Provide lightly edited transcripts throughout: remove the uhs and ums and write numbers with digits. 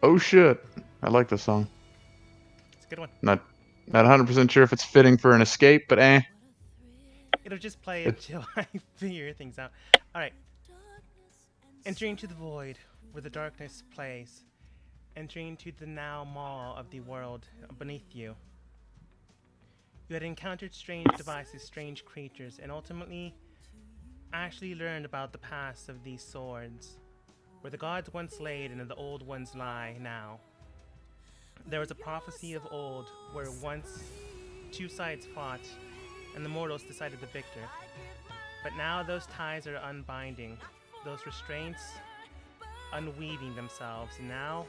Oh shit! I like this song. It's a good one. Not 100% sure if it's fitting for an escape, but eh. It'll just play It, until I figure things out. All right. Entering into the void where the darkness plays. Entering into the now maw of the world beneath you. You had encountered strange devices, strange creatures, and ultimately actually learned about the past of these swords. Where the gods once laid and the old ones lie now. There was a prophecy of old where once two sides fought and the mortals decided the victor. But now those ties are unbinding, those restraints unweaving themselves. And now,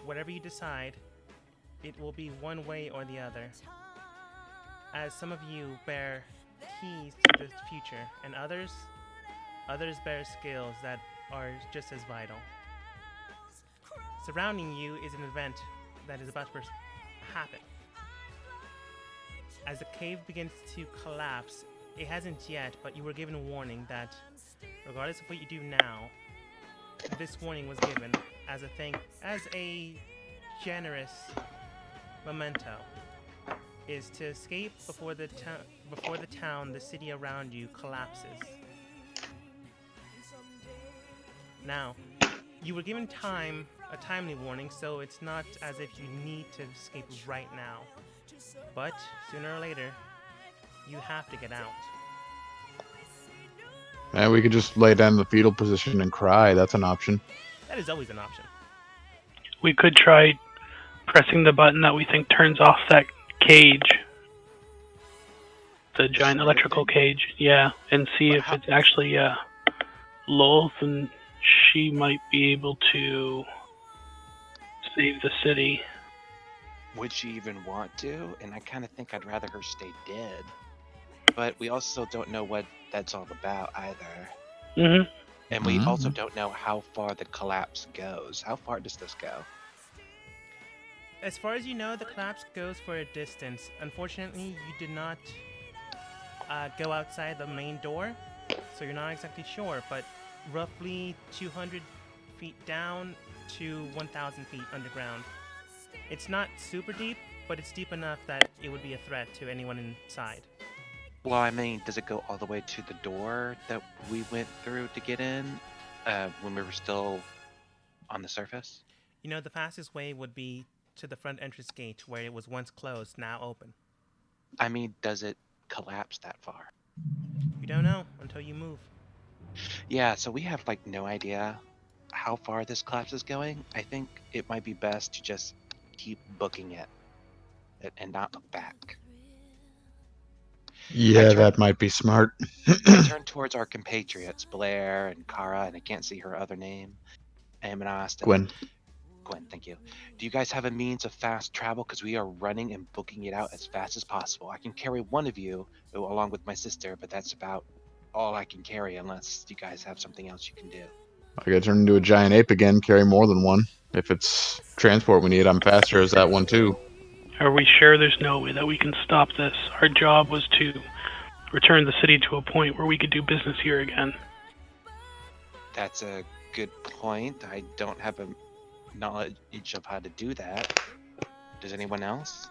whatever you decide, it will be one way or the other. As some of you bear keys to the future, and others bear skills that are just as vital. Surrounding you is an event that is about to happen. As the cave begins to collapse, it hasn't yet, but you were given a warning that, regardless of what you do now, this warning was given as a generous memento, is to escape before the town, the city around you collapses. Now, you were given a timely warning, so it's not as if you need to escape right now. But sooner or later, you have to get out. man, we could just lay down in the fetal position and cry. That's an option. That is always an option. We could try pressing the button that we think turns off that cage, the giant Spider electrical thing? cage. Yeah, and see But if it's actually Lilith, and she might be able to save the city. would she even want to? And I kind of think I'd rather her stay dead. But we also don't know what that's all about either. Mm-hmm. And we also Mhm. don't know how far the collapse goes. How far does this go? As far as you know, the collapse goes for a distance. Unfortunately, you did not go outside the main door, so you're not exactly sure, but roughly 200 feet down to 1,000 feet underground. It's not super deep, but it's deep enough that it would be a threat to anyone inside. Well, I mean, does it go all the way to the door that we went through to get in when we were still on the surface? You know, the fastest way would be to the front entrance gate where it was once closed, now open. I mean, does it collapse that far? You don't know until you move. Yeah, so we have like no idea how far this collapse is going. I think it might be best to just keep booking it and not look back. I Yeah, turn that might be smart. I turn towards our compatriots, Blair and Kara, and I can't see her other name. And I asked them, Gwen. Gwen, thank you. Do you guys have a means of fast travel? Because we are running and booking it out as fast as possible. I can carry one of you along with my sister, but that's about all I can carry unless you guys have something else you can do. I gotta turn into a giant ape again, carry more than one. If it's transport we need, I'm faster as that one too. Are we sure there's no way that we can stop this? Our job was to return the city to a point where we could do business here again. That's a good point. I don't have a knowledge of how to do that. Does anyone else?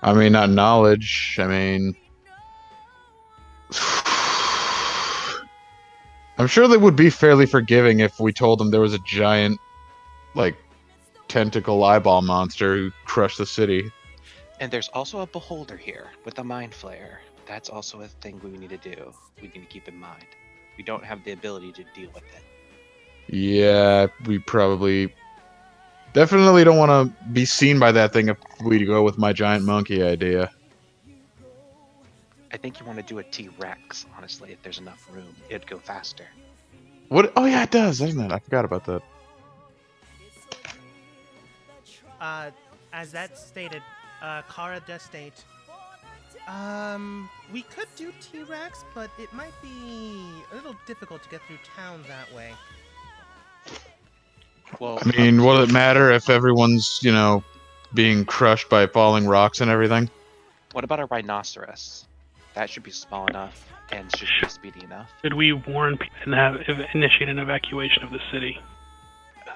I mean, not knowledge. I mean, I'm sure they would be fairly forgiving if we told them there was a giant, like, tentacle eyeball monster who crushed the city. And there's also a beholder here with a mind flayer. That's also a thing we need to do. We need to keep in mind. We don't have the ability to deal with it. Yeah, we probably definitely don't want to be seen by that thing if we go with my giant monkey idea. I think you want to do a T-Rex, honestly, if there's enough room. It'd go faster. What? Oh yeah, it does, doesn't it? I forgot about that. Uh, as that stated, Kara does state, we could do T-Rex, but it might be a little difficult to get through town that way. Well, I mean, will it matter if everyone's, being crushed by falling rocks and everything? what about a rhinoceros? That should be small enough and should be speedy enough. Should we warn people and initiate an evacuation of the city?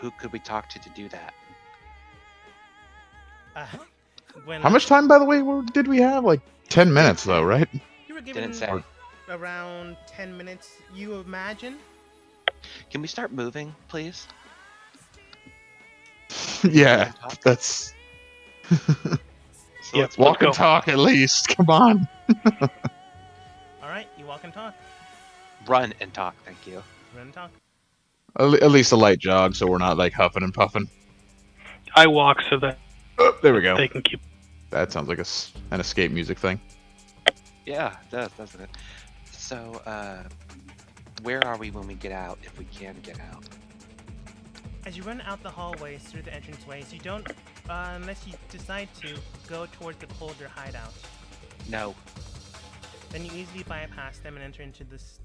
who could we talk to do that? Uh, when How much time, by the way, did we have? Like 10 minutes, though, right? you were given Didn't say. around 10 minutes, you imagine? Can we start moving, please? Yeah, Talk? that's So Yep. let's walk go. and talk at least. Come on. All right, you walk and talk. run and talk. Thank you. Run and talk. At least a light jog, so we're not like huffing and puffing. I walk so that Oh, there we go. they can keep. That sounds like an escape music thing. Yeah, it does, doesn't it? So, where are we when we get out, if we can get out? As you run out the hallways through the entranceways, you don't, unless you decide to, go towards the colder hideout. No. Then you easily bypass them and enter into this,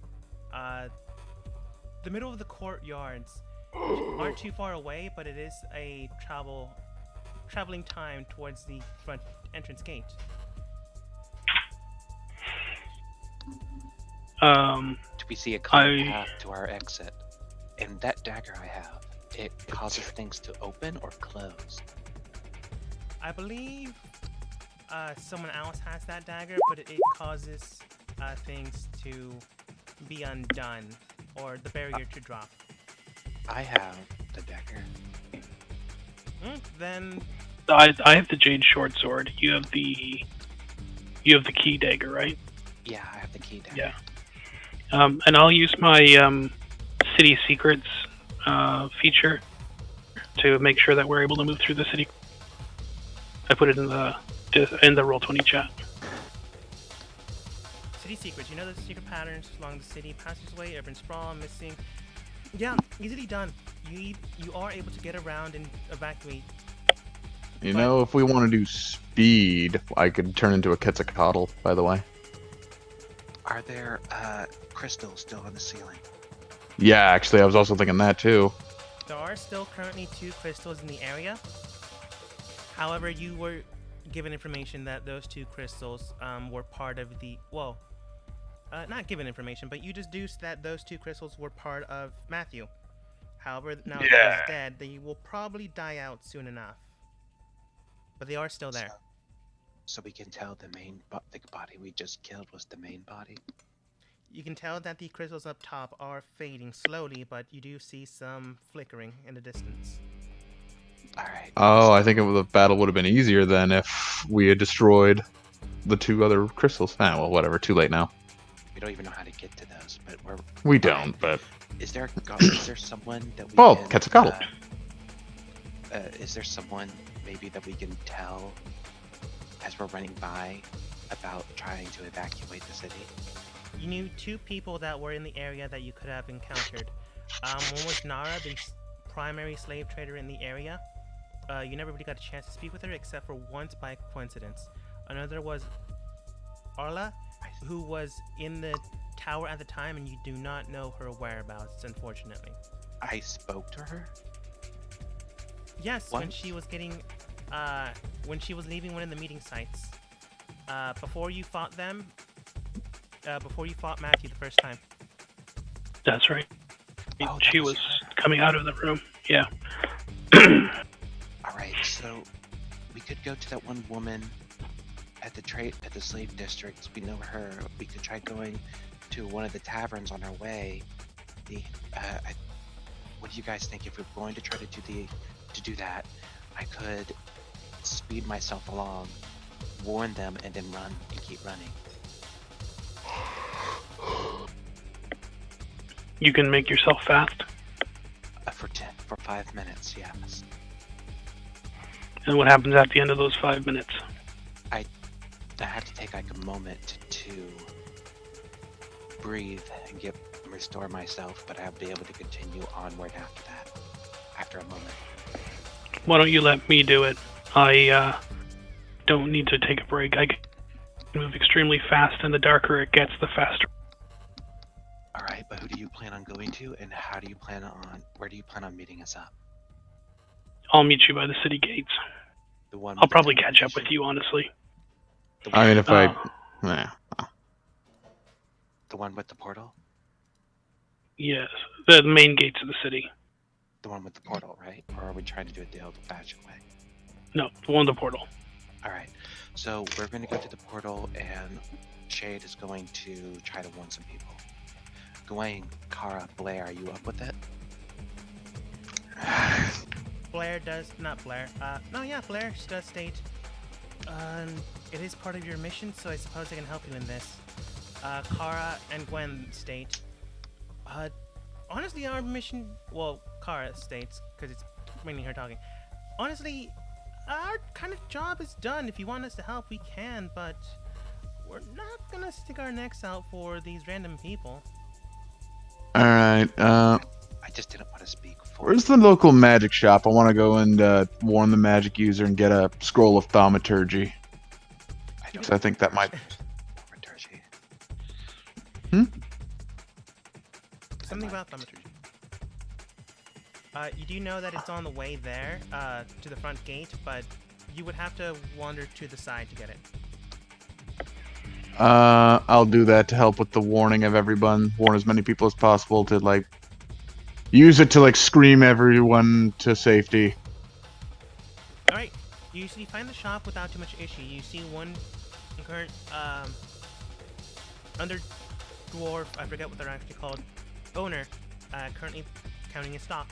the middle of the courtyards. Which aren't too far away, but it is a traveling time towards the front entrance gate. Do we see a clear I- path to our exit? And that dagger I have, it causes things to open or close. I believe someone else has that dagger, but it causes things to be undone or the barrier to drop. I have the dagger. Then I have the jade short sword. You have the key dagger, right? Yeah, I have the key dagger. Yeah. And I'll use my city secrets feature to make sure that we're able to move through the city. I put it in the Roll20 chat. city secrets. You know the secret patterns along the city, passageway, urban sprawl, missing. Yeah, easily done. You are able to get around and evacuate. You know, if we want to do speed, I could turn into a Quetzalcoatl, by the way. Are there crystals still on the ceiling? Yeah, actually, I was also thinking that too. There are still currently 2 crystals in the area. However, you were given information that those 2 crystals were part of the not given information, but you deduced that those 2 crystals were part of Matthew. However, now that he's dead, they will probably die out soon enough. But they are still there. So we can tell the body we just killed was the main body. You can tell that the crystals up top are fading slowly, but you do see some flickering in the distance. All right. Oh, I think the battle would have been easier then if we had destroyed the 2 other crystals. Ah, well, whatever. Too late now. We don't even know how to get to those, but We don't, but Is there someone that we well, can, Quetzalcoatl. Is there someone maybe that we can tell as we're running by about trying to evacuate the city? You knew 2 people that were in the area that you could have encountered. One was Nara, the primary slave trader in the area. You never really got a chance to speak with her except for once by coincidence. Another was Arla, who was in the tower at the time, and you do not know her whereabouts, unfortunately. I spoke to her. Yes, when Once? she was getting, when she was leaving one of the meeting sites. Before you fought them, before you fought Matthew the first time. That's right. Oh, that She was was her. coming out of the room. Yeah. All right, so we could go to that one woman at the slave district. We know her. We could try going to one of the taverns on our way. What do you guys think? If we're going to try to do that, I could speed myself along, warn them, and then run and keep running. You can make yourself fast. For 5 minutes, yes. And what happens at the end of those 5 minutes? I have to take like a moment to breathe and restore myself, but I'll be able to continue onward after that. After a moment. Why don't you let me do it? I don't need to take a break. I can move extremely fast, and the darker it gets, the faster. All right, but who do you plan on going to, and where do you plan on meeting us up? I'll meet you by the city gates. The one. I'll with the probably catch up television? with you, honestly. The I one, mean, if Uh, the one with the portal. Yes, the main gates of the city. The one with the portal, right? Or are we trying to do it the old-fashioned way? No, the one with the portal. All right. So we're going to go to the portal, and Shade is going to try to warn some people. Gawain, Kara, Blair, are you up with it? Blair does, not Blair. No, yeah, Blair does state. It is part of your mission, so I suppose I can help you in this. Kara and Gwen state. Honestly, our mission. Well, Kara states, because it's mainly her talking. Honestly, our kind of job is done. If you want us to help, we can, but we're not gonna stick our necks out for these random people. All right. I just didn't want to speak for. Where's the local magic shop? I want to go and warn the magic user and get a scroll of thaumaturgy. I think that might. Thaumaturgy. Something about thaumaturgy. You do know that it's on the way there, to the front gate, but you would have to wander to the side to get it. I'll do that to help with the warning of everyone. Warn as many people as possible to like use it to like scream everyone to safety. Alright, you usually find the shop without too much issue. You see one current, under dwarf, I forget what they're actually called, owner, currently counting his stock.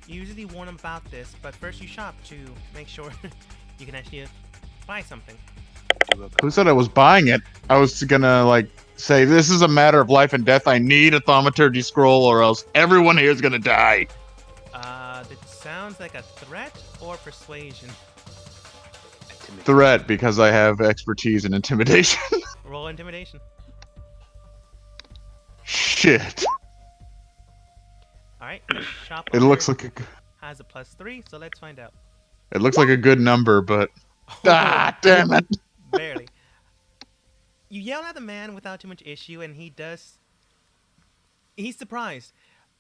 You usually warn them about this, but first you shop to make sure you can actually buy something. Who said I was buying it? I was gonna like say this is a matter of life and death. I need a thaumaturgy scroll, or else everyone here is gonna die. That sounds like a threat or persuasion. Threat, because I have expertise in intimidation. Roll intimidation. Shit. Alright, shop It owner looks like has a +3, so let's find out. it looks like a good number, but ah, damn it. Barely. You yell at the man without too much issue, and he's surprised.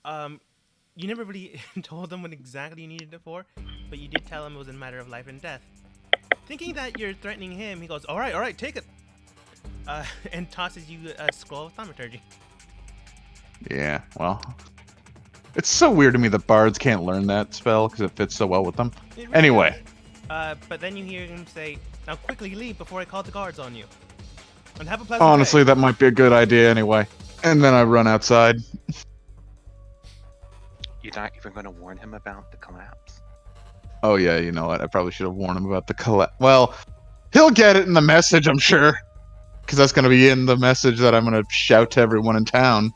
You never really told him what exactly you needed it for, but you did tell him it was a matter of life and death. Thinking that you're threatening him, he goes, alright, take it. And tosses you a scroll of thaumaturgy. Yeah, well, it's so weird to me that bards can't learn that spell because it fits so well with them. It really Anyway. does. But then you hear him say, now quickly leave before I call the guards on you. And have a pleasant Honestly, day. that might be a good idea anyway. And then I run outside. You're not even going to warn him about the collapse? Oh yeah, you know what? I probably should have warned him about the collapse. Well, he'll get it in the message, I'm sure. Because that's going to be in the message that I'm going to shout to everyone in town.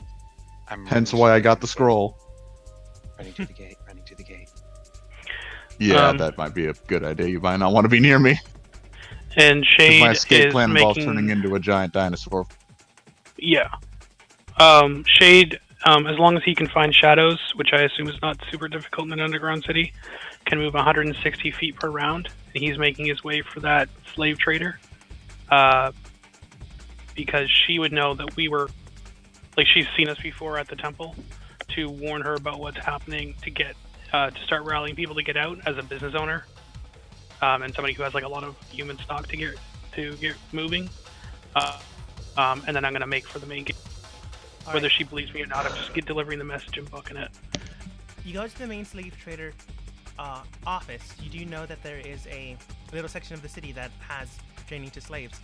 Hence why I got the scroll. Running to the gate, running to the gate. Yeah, that might be a good idea. You might not want to be near me. And 'Cause Shade my escape is plan involves making... turning into a giant dinosaur. Yeah. Shade, as long as he can find shadows, which I assume is not super difficult in an underground city, can move 160 feet per round. And he's making his way for that slave trader. Because she would know that we were... Like, she's seen us before at the temple to warn her about what's happening to get... to start rallying people to get out as a business owner. And somebody who has, like, a lot of human stock to get moving. And then I'm going to make for the main gate. All Whether right. she believes me or not, I'm just delivering the message and booking it. You go to the main slave trader office. You do know that there is a little section of the city that has training to slaves.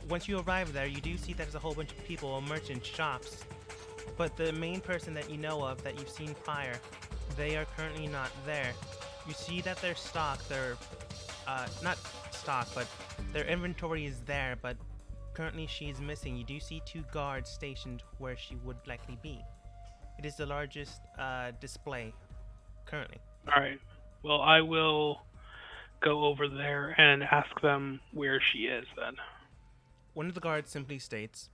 Once you arrive there, you do see that there's a whole bunch of people, merchant shops. But the main person that you know of, that you've seen prior, they are currently not there. You see that their stock, not stock, but their inventory is there, but currently she's missing. You do see 2 guards stationed where she would likely be. It is the largest display currently. Alright. Well, I will go over there and ask them where she is then. One of the guards simply states,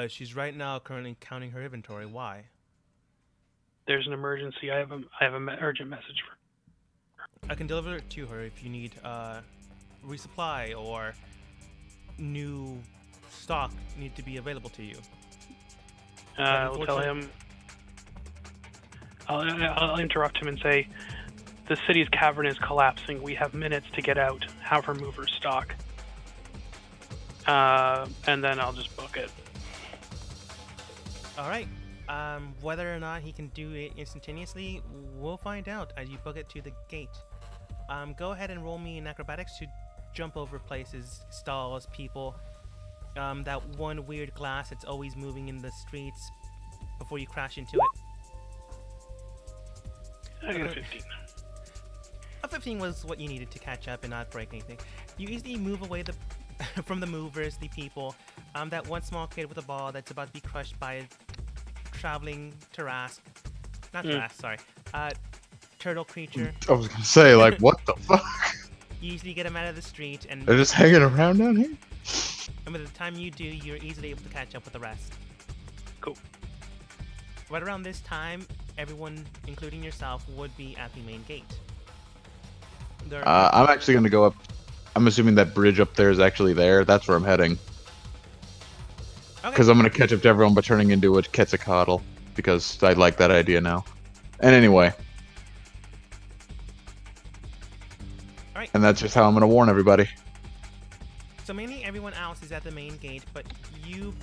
she's right now currently counting her inventory. Why? There's an emergency. I have an urgent message for I can deliver it to her if you need resupply or new stock need to be available to you. I'll tell him. I'll interrupt him and say, the city's cavern is collapsing. We have minutes to get out. Have her move her stock. And then I'll just book it. All right. Whether or not he can do it instantaneously, we'll find out as you book it to the gate. Go ahead and roll me in acrobatics to jump over places, stalls, people. That one weird glass that's always moving in the streets before you crash into it. I got a 15. A 15 was what you needed to catch up and not break anything. You easily move away from the movers, the people. That one small kid with a ball that's about to be crushed by a traveling Tarrasque. Not Tarrasque, sorry. Turtle creature. I was gonna say, like, what the fuck? You easily get him out of the street, and They're just hanging around down here? by the time you do, you're easily able to catch up with the rest. Cool. Right around this time, everyone, including yourself, would be at the main gate. I'm actually gonna go up. I'm assuming that bridge up there is actually there. That's where I'm heading. Okay. Because I'm gonna catch up to everyone by turning into a Quetzalcoatl. Because I like that idea now. And anyway. Alright. And that's just how I'm gonna warn everybody. So mainly everyone else is at the main gate, but you,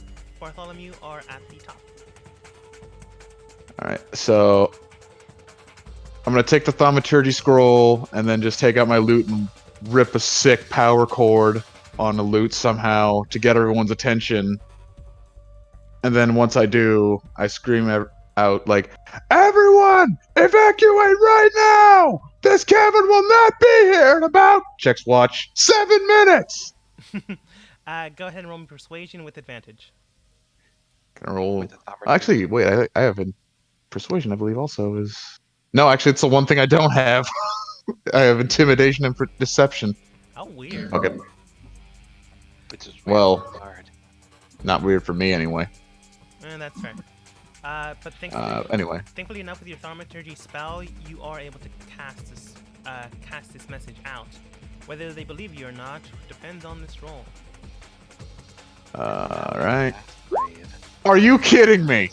Bartholomew, are at the top. Alright, so I'm gonna take the thaumaturgy scroll and then just take out my loot and rip a sick power chord on the loot somehow to get everyone's attention. And then once I do, I scream out like, "Everyone, evacuate right now! This cabin will not be here in about," checks watch, 7 minutes! Go ahead and roll me persuasion with advantage. Can I roll? With the thaumaturgy. Actually, wait, I have a persuasion, I believe, also is. No, actually, it's the one thing I don't have. I have intimidation and deception. How weird. Okay, Which is Well- really hard. not weird for me anyway. That's fair. But thankfully, Anyway, thankfully enough, with your thaumaturgy spell, you are able to cast this message out. Whether they believe you or not depends on this roll. alright. That's brave. Are you kidding me?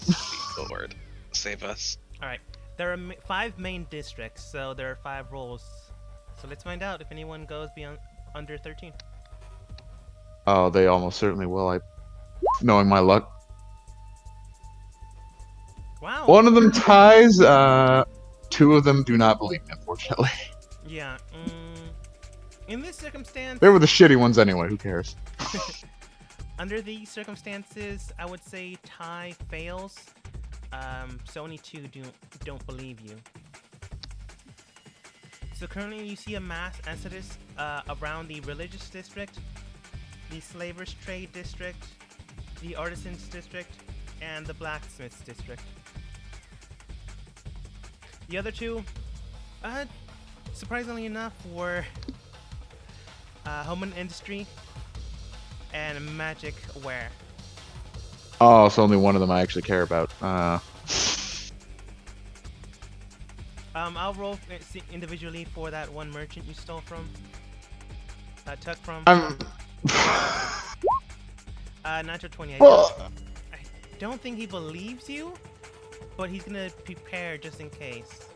Lord, save us. All right. There are 5 main districts, so there are 5 rolls. So let's find out if anyone goes beyond under 13. Oh, they almost certainly will. Knowing my luck. Wow. One of them ties. 2 of them do not believe me, unfortunately. Yeah. In this circumstance, They were the shitty ones anyway. Who cares? under these circumstances, I would say tie fails. So only 2 don't believe you. So currently you see a mass exodus around the religious district, the slavers trade district, the artisans district, and the blacksmiths district. The other 2, surprisingly enough, were home and industry and magic aware. Oh, so only one of them I actually care about. I'll roll individually for that one merchant you stole from. Took from. I'm. Natural 20. Well, I don't think he believes you, but he's gonna prepare just in case.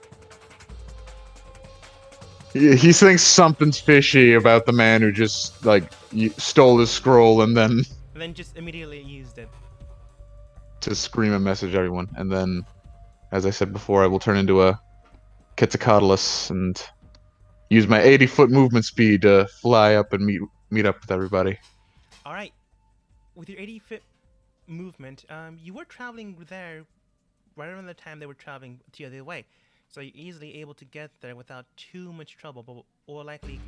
he thinks something's fishy about the man who just like stole his scroll and then And then just immediately used it. to scream a message to everyone. And then, as I said before, I will turn into a Quetzalcoatlus and use my 80-foot movement speed to fly up and meet up with everybody. All right. With your 80-foot movement, you were traveling there right around the time they were traveling the other way, so you're easily able to get there without too much trouble, but will likely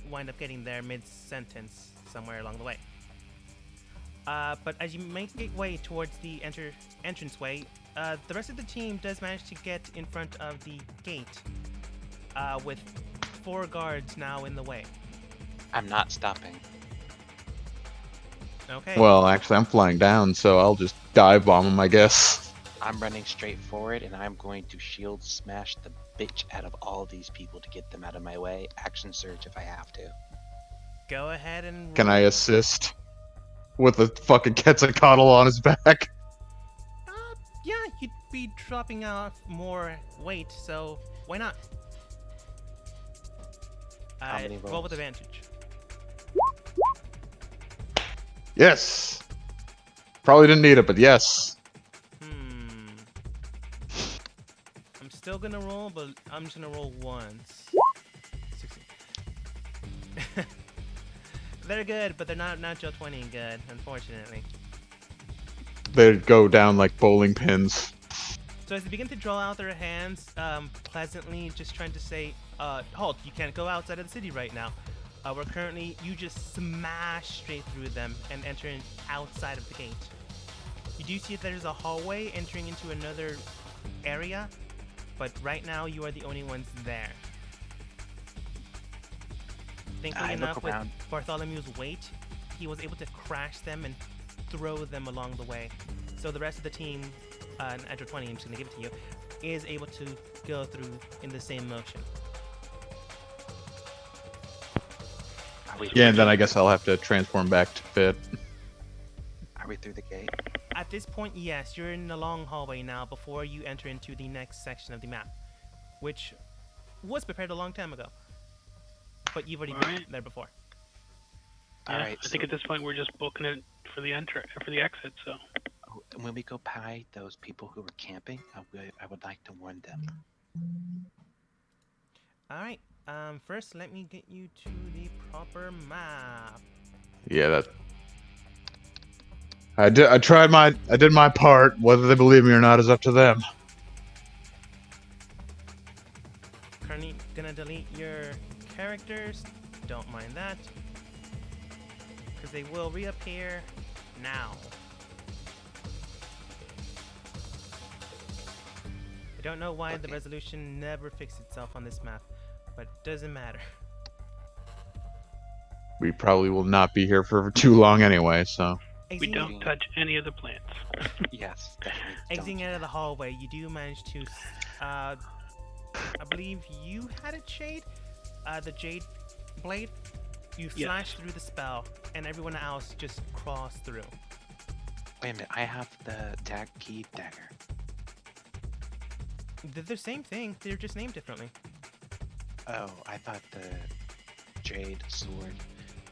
wind up getting there mid-sentence somewhere along the way. But as you make your way towards the entranceway, the rest of the team does manage to get in front of the gate, with 4 guards now in the way. I'm not stopping. Okay. Well, actually, I'm flying down, so I'll just dive bomb him, I guess. I'm running straight forward, and I'm going to shield smash the bitch out of all these people to get them out of my way. Action surge if I have to. Go ahead and. Can I assist with a fucking Quetzalcoatl on his back? Yeah, you'd be dropping off more weight, so why not? How many Roll rolls? with advantage. Yes. Probably didn't need it, but yes. still gonna roll, but I'm just gonna roll once. 16. They're good, but they're not Joe 20 good, unfortunately. They go down like bowling pins. So as they begin to draw out their hands, pleasantly, just trying to say, halt, you can't go outside of the city right now. We're currently, you just smash straight through them and enter in outside of the gate. You do see that there's a hallway entering into another area, but right now you are the only ones there. Thankfully I enough, look with around. Bartholomew's weight, he was able to crash them and throw them along the way. So the rest of the team, Andrew 20, I'm just going to give it to you, is able to go through in the same motion. Are we, Yeah, and then I guess I'll have to transform back to fit. are we through the gate? At this point, yes, you're in the long hallway now before you enter into the next section of the map, which was prepared a long time ago. But you've already been Alright. there before. Yeah, Alright, I think at this point we're just booking it for the exit. So and when we go by those people who were camping, I would like to warn them. Alright, first let me get you to the proper map. Yeah, that. I did my part. Whether they believe me or not is up to them. Currently gonna delete your characters. Don't mind that. Because they will reappear now. I don't know why the Okay. resolution never fixed itself on this map, but it doesn't matter. We probably will not be here for too long anyway, so. we Exiting- don't touch any of the plants. Yes, definitely. Exiting don't out do of the that. hallway, you do manage to, I believe you had it, Shade? The Jade Blade? You Yes. flash through the spell, and everyone else just cross through. Wait a minute, I have the key dagger. They're the same thing, they're just named differently. Oh, I thought the jade sword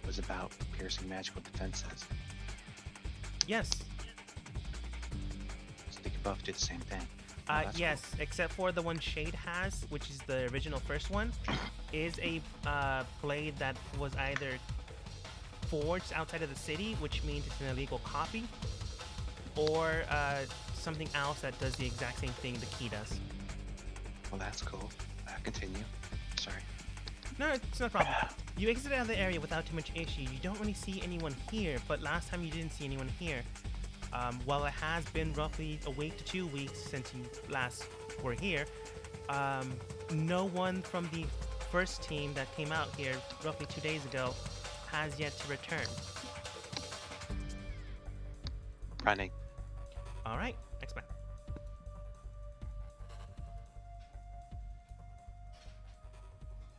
was about piercing magical defenses. Yes, So they could both do the same thing. Oh, that's cool. yes, except for the one Shade has, which is the original first one, is a blade that was either forged outside of the city, which means it's an illegal copy, or something else that does the exact same thing the key does. Well, that's cool. Continue. Sorry. No, it's no problem. You exited out of the area without too much issue. You don't really see anyone here, but last time you didn't see anyone here. While it has been roughly a week to 2 weeks since you last were here, no one from the first team that came out here roughly 2 days ago has yet to return. Running. Alright, next man.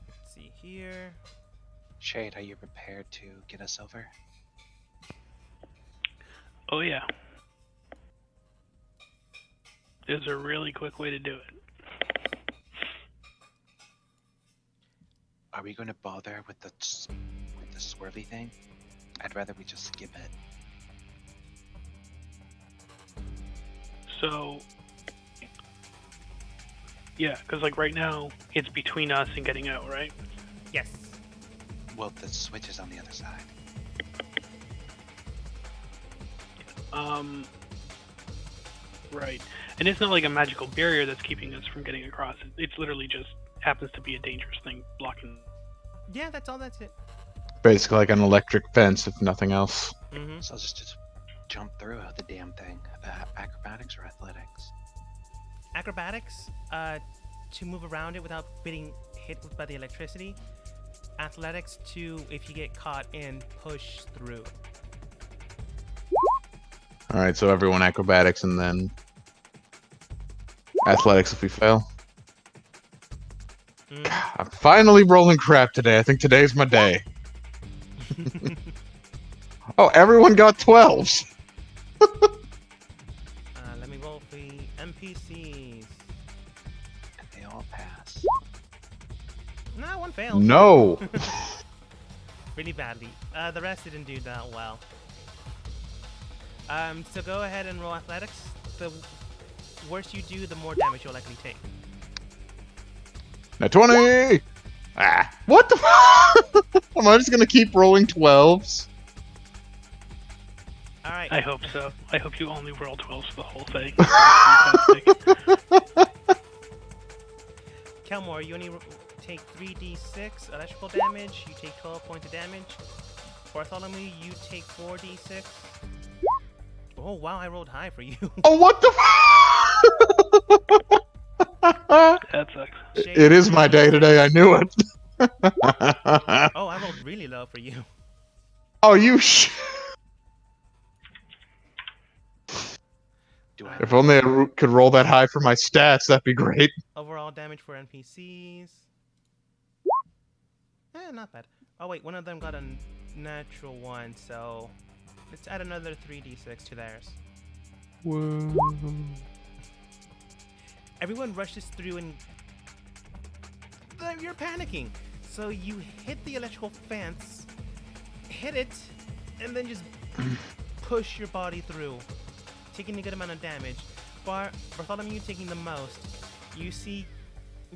Let's see here. Shade, are you prepared to get us over? Oh yeah. There's a really quick way to do it. Are we going to bother with the swirly thing? I'd rather we just skip it. So yeah, because like right now it's between us and getting out, right? Yes. Well, the switch is on the other side. Right. And it's not like a magical barrier that's keeping us from getting across. It's literally just happens to be a dangerous thing blocking. Yeah, that's all, that's it. Basically like an electric fence, if nothing else. Mm-hmm. So I'll just jump through the damn thing. Acrobatics or athletics? Acrobatics, to move around it without getting hit by the electricity. Athletics, to, if you get caught in, push through. Alright, so everyone acrobatics and then athletics if we fail. Mm. I'm finally rolling crap today. I think today's my day. Oh, everyone got 12s. Let me roll for the NPCs. And they all pass. No, one failed. No. Really badly. The rest didn't do that well. So go ahead and roll athletics. The worse you do, the more damage you'll likely take. Now 20! Ah, what the f- Am I just gonna keep rolling 12s? All right. I hope so. I hope you only roll 12s for the whole thing. Fantastic. Kelmore, you only take 3d6 electrical damage. You take 12 points of damage. Bartholomew, you take 4d6. Oh wow, I rolled high for you. Oh, what the f- That sucks. Shade, It is my day today, I knew it. Oh, I rolled really low for you. Oh, you Do I? If only I could roll that high for my stats, that'd be great. Overall damage for NPCs. Not bad. Oh wait, one of them got a natural one, so let's add another 3d6 to theirs. Whoa. Everyone rushes through and you're panicking. So you hit the electrical fence, hit it, and then just push your body through, taking a good amount of damage. Bartholomew taking the most. You see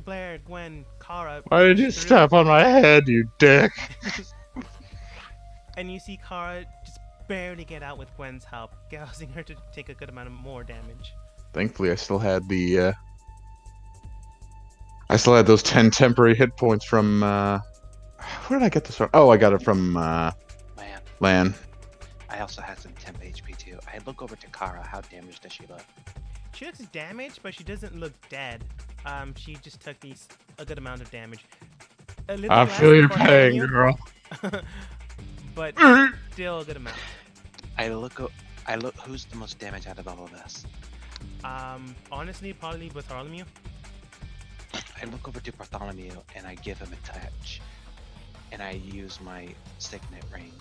Blair, Gwen, Kara. Why did you through, step on my head, you dick? And you see Kara just barely get out with Gwen's help, causing her to take a good amount of more damage. Thankfully, I still had the, I still had those 10 temporary hit points from, where did I get this from? Oh, I got it from, Man, Lan. I also had some temp HP too. I look over to Kara. How damaged does she look? She looks damaged, but she doesn't look dead. She just took a good amount of damage. A little I less feel than your pain, Bartholomew, girl. but still a good amount. I look. Who's the most damage out of all of us? Honestly, probably Bartholomew. I look over to Bartholomew and I give him a touch, and I use my signet ring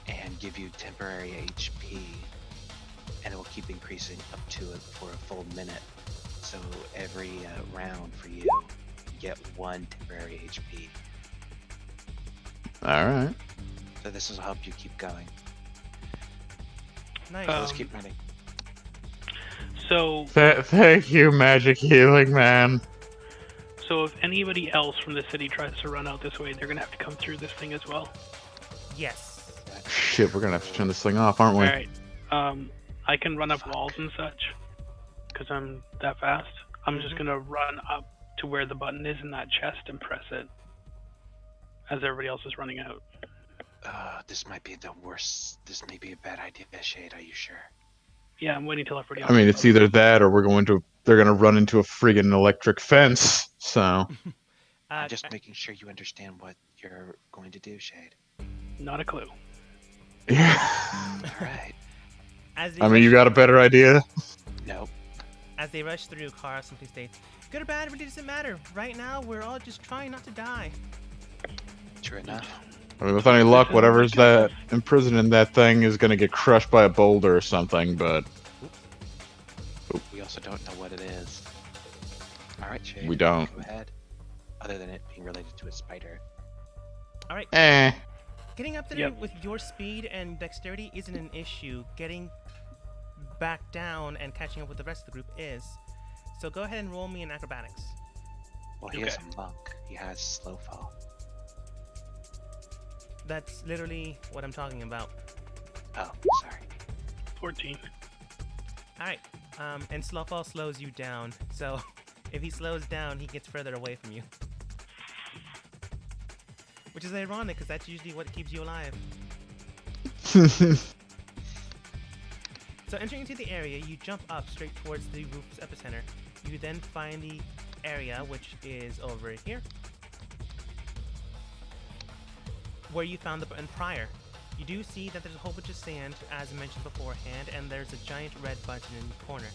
and give you temporary HP, and it will keep increasing up to it for a full minute. So every round for you, you get 1 temporary HP. Alright. So this will help you keep going. Nice. So let's keep running. So, Thank you, magic healing man. so if anybody else from the city tries to run out this way, they're gonna have to come through this thing as well. Yes. Shit, we're gonna have to turn this thing off, aren't we? Alright. I can run up walls and such, because I'm that fast. I'm just gonna run up to where the button is in that chest and press it, as everybody else is running out. This might be the worst. This may be a bad idea, Shade. Are you sure? Yeah, I'm waiting till everybody else. I mean, is it's either that or they're gonna run into a friggin' electric fence, so. I'm just making sure you understand what you're going to do, Shade. not a clue. Yeah. Alright. As they I mean, you rush- got a better idea? Nope. As they rush through, Kara simply states, "Good or bad, it really doesn't matter. Right now, we're all just trying not to die." True enough. I mean, with any luck, whatever's that imprisoned in that thing is gonna get crushed by a boulder or something, but We also don't know what it is. Alright, Shade. We don't. Go ahead. Other than it being related to a spider. All right. eh. Getting up there Yep. with your speed and dexterity isn't an issue. Getting back down and catching up with the rest of the group is. So go ahead and roll me in acrobatics. Well, he is Okay. a monk. He has slow fall. That's literally what I'm talking about. Oh, sorry. 14. All right. And Slowfall slows you down. So if he slows down, he gets further away from you. Which is ironic, because that's usually what keeps you alive. So entering into the area, you jump up straight towards the roof's epicenter. You then find the area, which is over here, where you found the button prior. You do see that there's a whole bunch of sand, as mentioned beforehand, and there's a giant red button in the corner.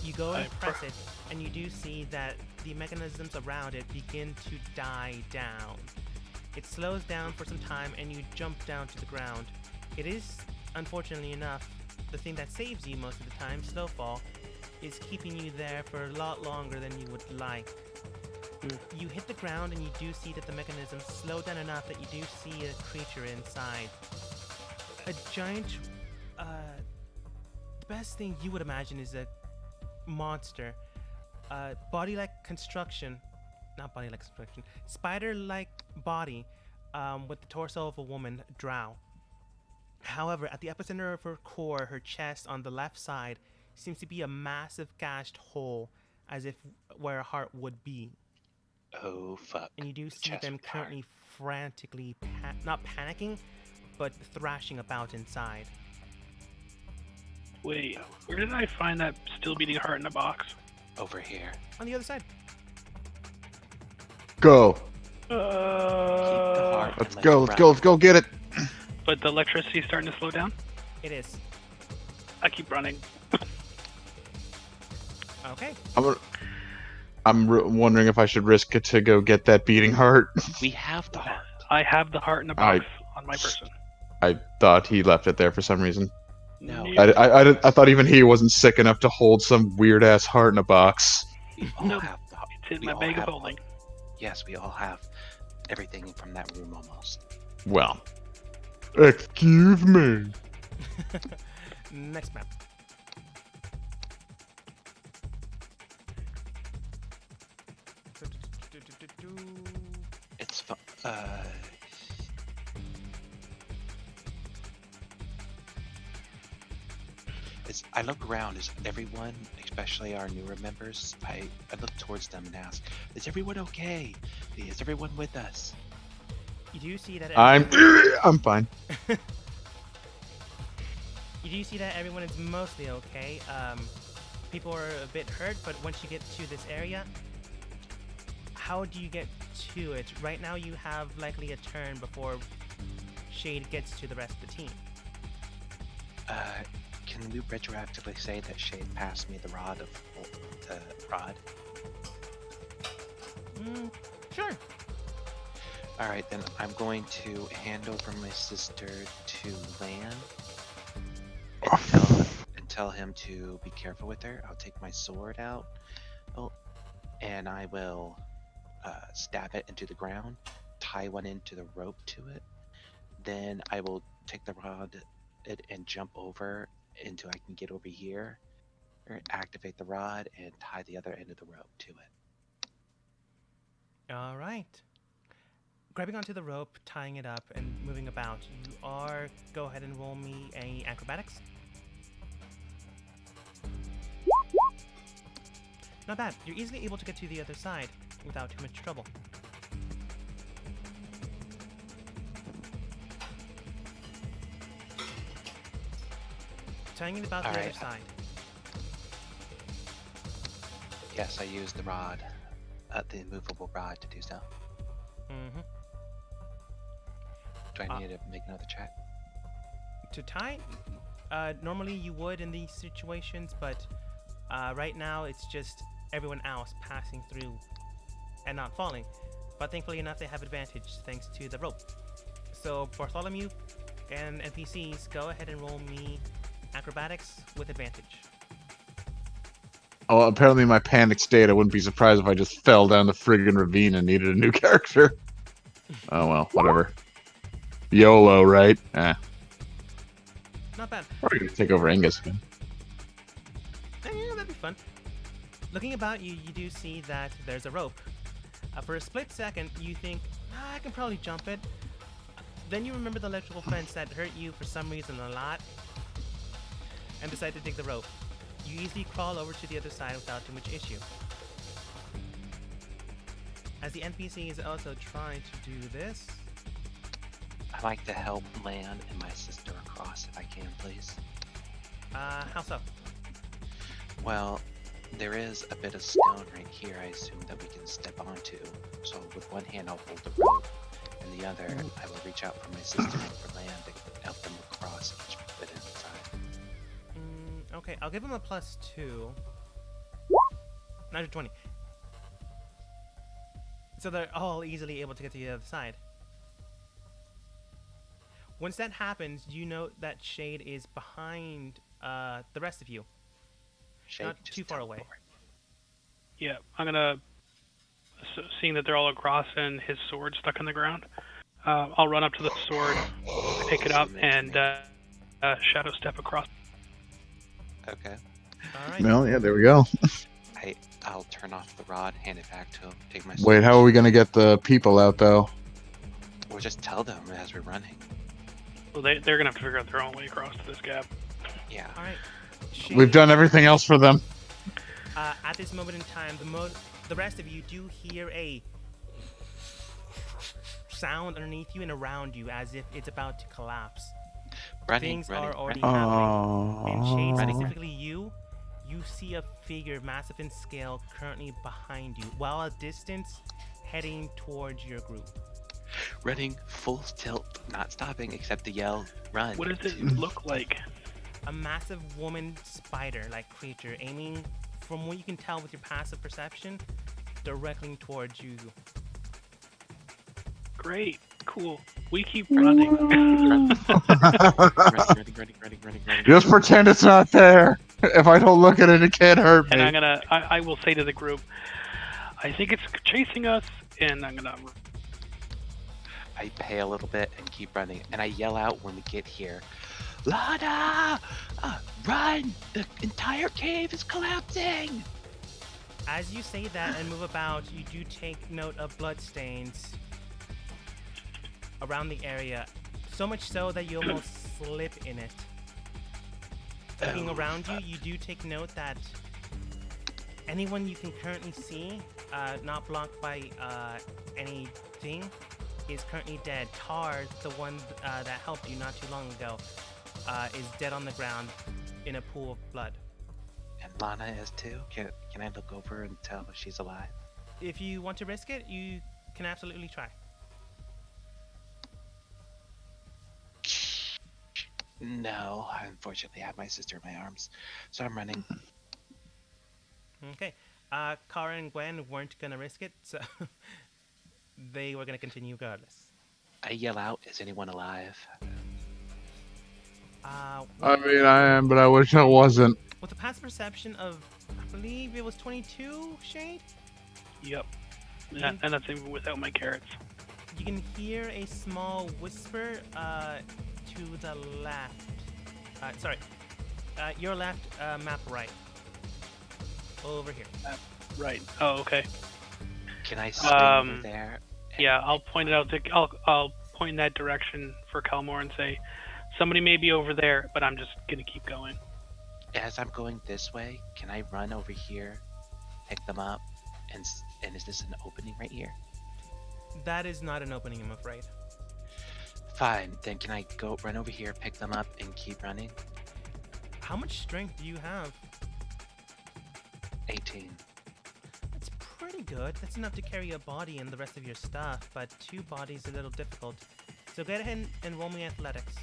You go and press it, and you do see that the mechanisms around it begin to die down. It slows down for some time, and you jump down to the ground. It is, unfortunately enough, the thing that saves you most of the time, Snowfall, is keeping you there for a lot longer than you would like. You hit the ground, and you do see that the mechanisms slow down enough that you do see a creature inside. A giant, the best thing you would imagine is a monster. body-like construction, not body-like construction, spider-like body with the torso of a woman, Drow. However, at the epicenter of her core, her chest on the left side, seems to be a massive gashed hole, as if where a heart would be. Oh fuck. And you do see Chest them with the heart. currently frantically, not panicking, but thrashing about inside. Wait, where did I find that still beating heart in a box? Over here. On the other side. Go. Keep the heart Let's and let go. it Let's run. go. Let's go get it. But the electricity's starting to slow down. It is. I keep running. Okay. I'm wondering if I should risk it to go get that beating heart. We have the heart. I have the heart in a box on my person. I thought he left it there for some reason. No. Nope. I thought even he wasn't sick enough to hold some weird ass heart in a box. We all Nope. have the heart. It's in We my all bag of have holding. Yes, we all have everything from that room almost. Well, excuse me. Next map. It's fun. I look around. Is everyone, especially our newer members, I look towards them and ask, "Is everyone okay? Is everyone with us?" You do see that. I'm fine. You do see that everyone is mostly okay. People are a bit hurt, but once you get to this area, how do you get to it? Right now, you have likely a turn before Shade gets to the rest of the team. Can we retroactively say that Shade passed me the rod? Sure. All right, then I'm going to hand over my sister to Lan and tell him to be careful with her. I'll take my sword out, and I will stab it into the ground, tie one into the rope to it. Then I will take the rod and jump over until I can get over here, or activate the rod and tie the other end of the rope to it. All right. Grabbing onto the rope, tying it up, and moving about, you are... Go ahead and roll me a acrobatics. Not bad. You're easily able to get to the other side without too much trouble. Tying it about the other Alright. side. Yes, I used the rod, the immovable rod to do so. Mm-hmm. Do I need to make another check? To tie, normally you would in these situations, but right now it's just everyone else passing through and not falling. But thankfully enough, they have advantage thanks to the rope. So Bartholomew and NPCs, go ahead and roll me acrobatics with advantage. Oh, apparently in my panic state, I wouldn't be surprised if I just fell down the friggin' ravine and needed a new character. Oh well, whatever. YOLO, right? Not bad. Probably gonna take over Angus again. Yeah, that'd be fun. Looking about you, you do see that there's a rope. For a split second, you think, I can probably jump it. Then you remember the electrical fence that hurt you for some reason a lot, and decide to dig the rope. You easily crawl over to the other side without too much issue. As the NPC is also trying to do this, I'd like to help Lan and my sister across if I can, please. how so? Well, there is a bit of stone right here I assume that we can step onto. So with one hand I'll hold the rope, and the other I will reach out for my sister and for Lan to help them across each bit inside. Okay, I'll give him a +2. 920. So they're all easily able to get to the other side. Once that happens, you note that Shade is behind the rest of you. Shade, Not just too far teleport. away. Yeah, I'm gonna, seeing that they're all across and his sword stuck in the ground, I'll run up to the sword, pick it up, and shadow step across. Okay. All right. Well, yeah, there we go. I I'll turn off the rod, hand it back to him, take my Wait, how are we gonna get the people out though? Or just tell them as we're running. Well, they're gonna have to figure out their own way across to this gap. Yeah. All right. We've done everything else for them. At this moment in time, the rest of you do hear a sound underneath you and around you as if it's about to collapse. Running, Things are already running. happening. And Shade, Running. specifically you see a figure massive in scale currently behind you, while at distance, heading towards your group. Running full tilt, not stopping except to yell, run. What does it look like? A massive woman spider-like creature aiming, from what you can tell with your passive perception, directly towards you. Great, cool. We keep running. running. Just pretend it's not there. If I don't look at it, it can't hurt me. And I will say to the group, I think it's chasing us, and I'm gonna. I pay a little bit and keep running, and I yell out when we get here, Lana! Run! The entire cave is collapsing! As you say that and move about, you do take note of bloodstains around the area, so much so that you almost slip in it. Looking around you, you do take note that anyone you can currently see, not blocked by anything, is currently dead. Tar, the one that helped you not too long ago, is dead on the ground in a pool of blood. And Lana is too? Can I look over and tell if she's alive? If you want to risk it, you can absolutely try. No, I unfortunately have my sister in my arms, so I'm running. Okay. Kara and Gwen weren't gonna risk it, so they were gonna continue regardless. I yell out, is anyone alive? I mean, I am, but I wish I wasn't. With a passive perception of, I believe it was 22, Shade? Yep. Yeah, and that's even without my carrots. You can hear a small whisper to the left. Your left, map right. Over here. Right. Oh, okay. Can I swing over there? Yeah, I'll point it out. I'll point in that direction for Kalmor and say, somebody may be over there, but I'm just gonna keep going. As I'm going this way, can I run over here, pick them up, and is this an opening right here? That is not an opening, I'm afraid. Fine, then can I go run over here, pick them up, and keep running? How much strength do you have? 18. That's pretty good. That's enough to carry a body and the rest of your stuff, but 2 bodies is a little difficult. So go ahead and roll me athletics.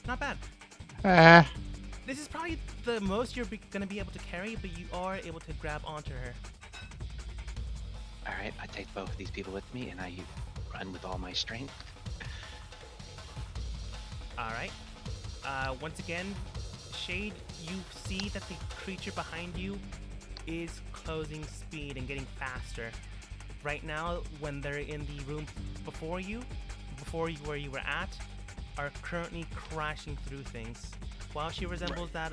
Not bad. This is probably the most you're gonna be able to carry, but you are able to grab onto her. Alright, I take both of these people with me, and I run with all my strength. Alright. Once again, Shade, you see that the creature behind you is closing speed and getting faster. Right now, when they're in the room before you where you were at, are currently crashing through things. While she resembles that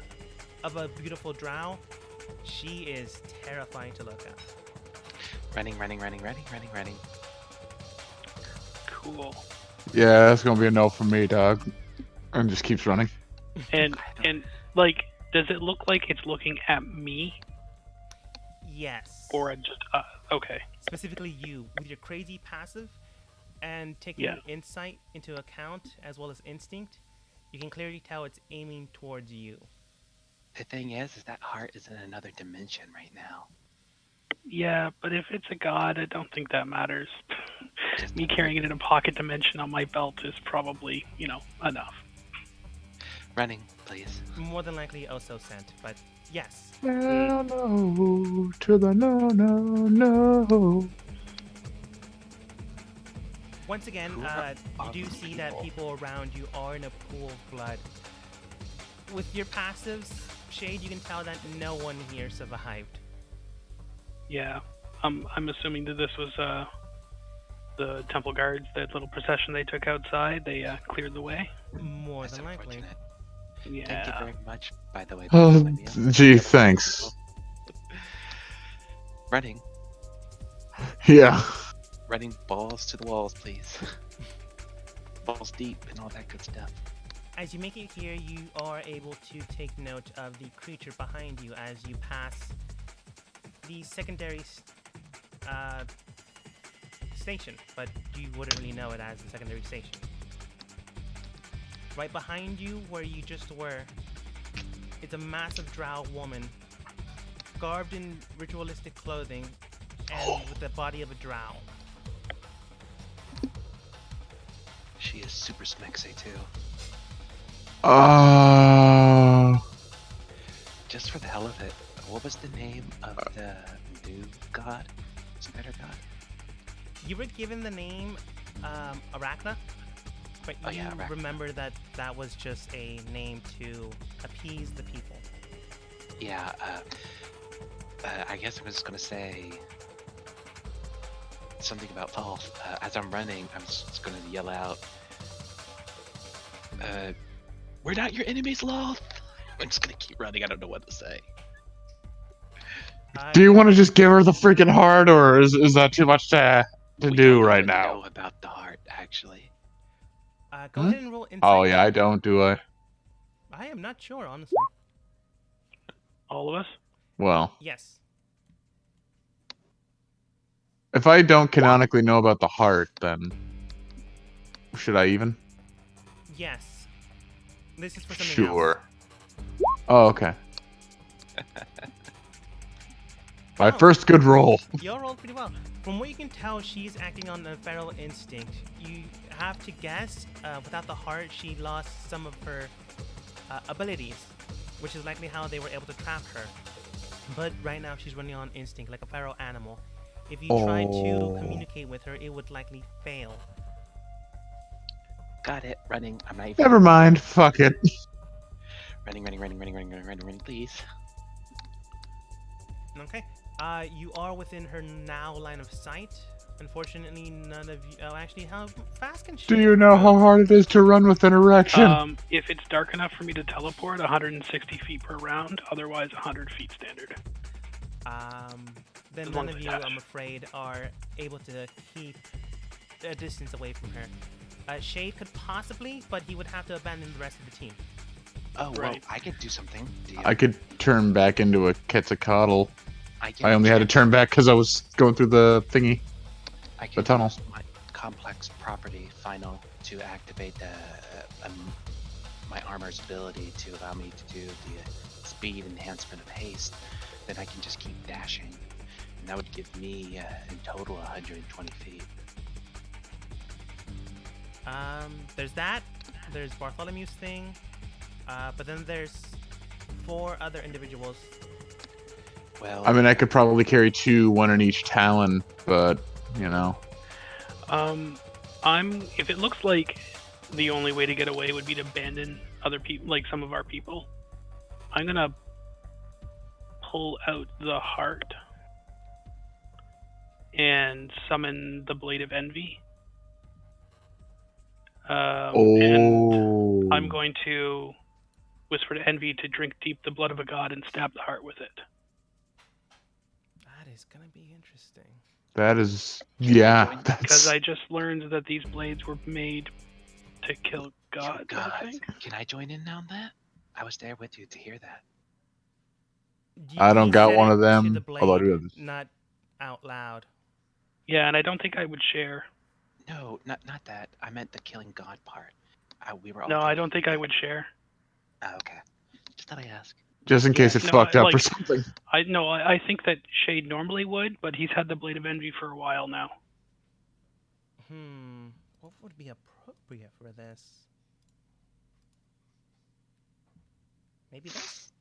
of a beautiful drow, she is terrifying to look at. Running. Cool. Yeah, that's gonna be a no from me, dog. And just keeps running. And like, does it look like it's looking at me, Yes. or just okay? Specifically you, with your crazy passive and taking insight into account as well as instinct, you can clearly tell it's aiming towards you. The thing is that heart is in another dimension right now. Yeah, but if it's a god, I don't think that matters. Just Me carrying it in a pocket dimension on my belt is probably, enough. running, please. More than likely also sent, but yes. No, to the no. Once again, you do see that people around you are in a pool of blood. With your passives, Shade, you can tell that no one here survived. Yeah, I'm assuming that this was the temple guards, that little procession they took outside. They cleared the way. More That's than likely. unfortunate. Thank you Yeah. very much, by the way. Oh, my meal. gee, Yep. thanks. Running. Yeah. Running balls to the walls, please. Balls deep and all that good stuff. As you make it here, you are able to take note of the creature behind you as you pass the secondary station, but you wouldn't really know it as the secondary station. Right behind you, where you just were, is a massive drow woman, garbed in ritualistic clothing and with the body of a drow. She is super smexy too. Just for the hell of it, what was the name of the new god? Spider god? You were given the name Arachna, but Oh, you yeah, Arachna. remember that that was just a name to appease the people. Yeah, I guess I'm just gonna say something about Falth. As I'm running, I'm just gonna yell out, we're not your enemies, Loth! I'm just gonna keep running, I don't know what to say. Do you want to just give her the freaking heart, or is that too much to We do don't right even now? know about the heart, actually. Go Huh? ahead and roll insight. Oh yeah, I don't, do I? I am not sure, honestly. All of us? Well, Yes. if I don't canonically know about the heart, then should I even? Yes. This is for something Sure. Oh, okay. My first good roll. You all rolled pretty well. From what you can tell, she's acting on a feral instinct. You have to guess, without the heart, she lost some of her abilities, which is likely how they were able to trap her. But right now, she's running on instinct, like a feral animal. If you tried to Oh. communicate with her, it would likely fail. Got it, running. I'm not even. Never mind. Fuck it. Running, please. Okay. You are within her now line of sight. Unfortunately, none of you. Oh, actually, how fast can she? Do you know how hard it is to run with an erection? If it's dark enough for me to teleport, 160 feet per round. Otherwise, 100 feet standard. Then As none long of as you, it's I'm afraid, are able to keep a distance away from her. Shade could possibly, but he would have to abandon the rest of the team. Oh, well, Right. I could do something. I could turn back into a Quetzalcoatl. I can I only had to turn back because I was going through the thingy. I can tunnel. use my complex property final to activate my armor's ability to allow me to do the speed enhancement of haste. Then I can just keep dashing, and that would give me in total 120 feet. There's that. There's Bartholomew's thing. But then there's 4 other individuals. Well, I mean, I could probably carry 2, 1 in each talon, but you know. If it looks like the only way to get away would be to abandon other people, like some of our people, I'm gonna pull out the heart and summon the Blade of Envy. And I'm going to whisper to Envy to drink deep the blood of a god and stab the heart with it. That is gonna be interesting. That is, yeah. Because That's. I just learned that these blades were made to kill gods, I think. Can I join in on that? I was there with you to hear that. I don't He got said one it of to them, the blade, although I do have this. not out loud. Yeah, and I don't think I would share. No, not that. I meant the killing god part. We were all. No, I there. don't think I would share. Okay. Just thought I ask. Just in case Yeah, it no, fucked up or like- something. I think that Shade normally would, but he's had the Blade of Envy for a while now. What would be appropriate for this? Maybe this?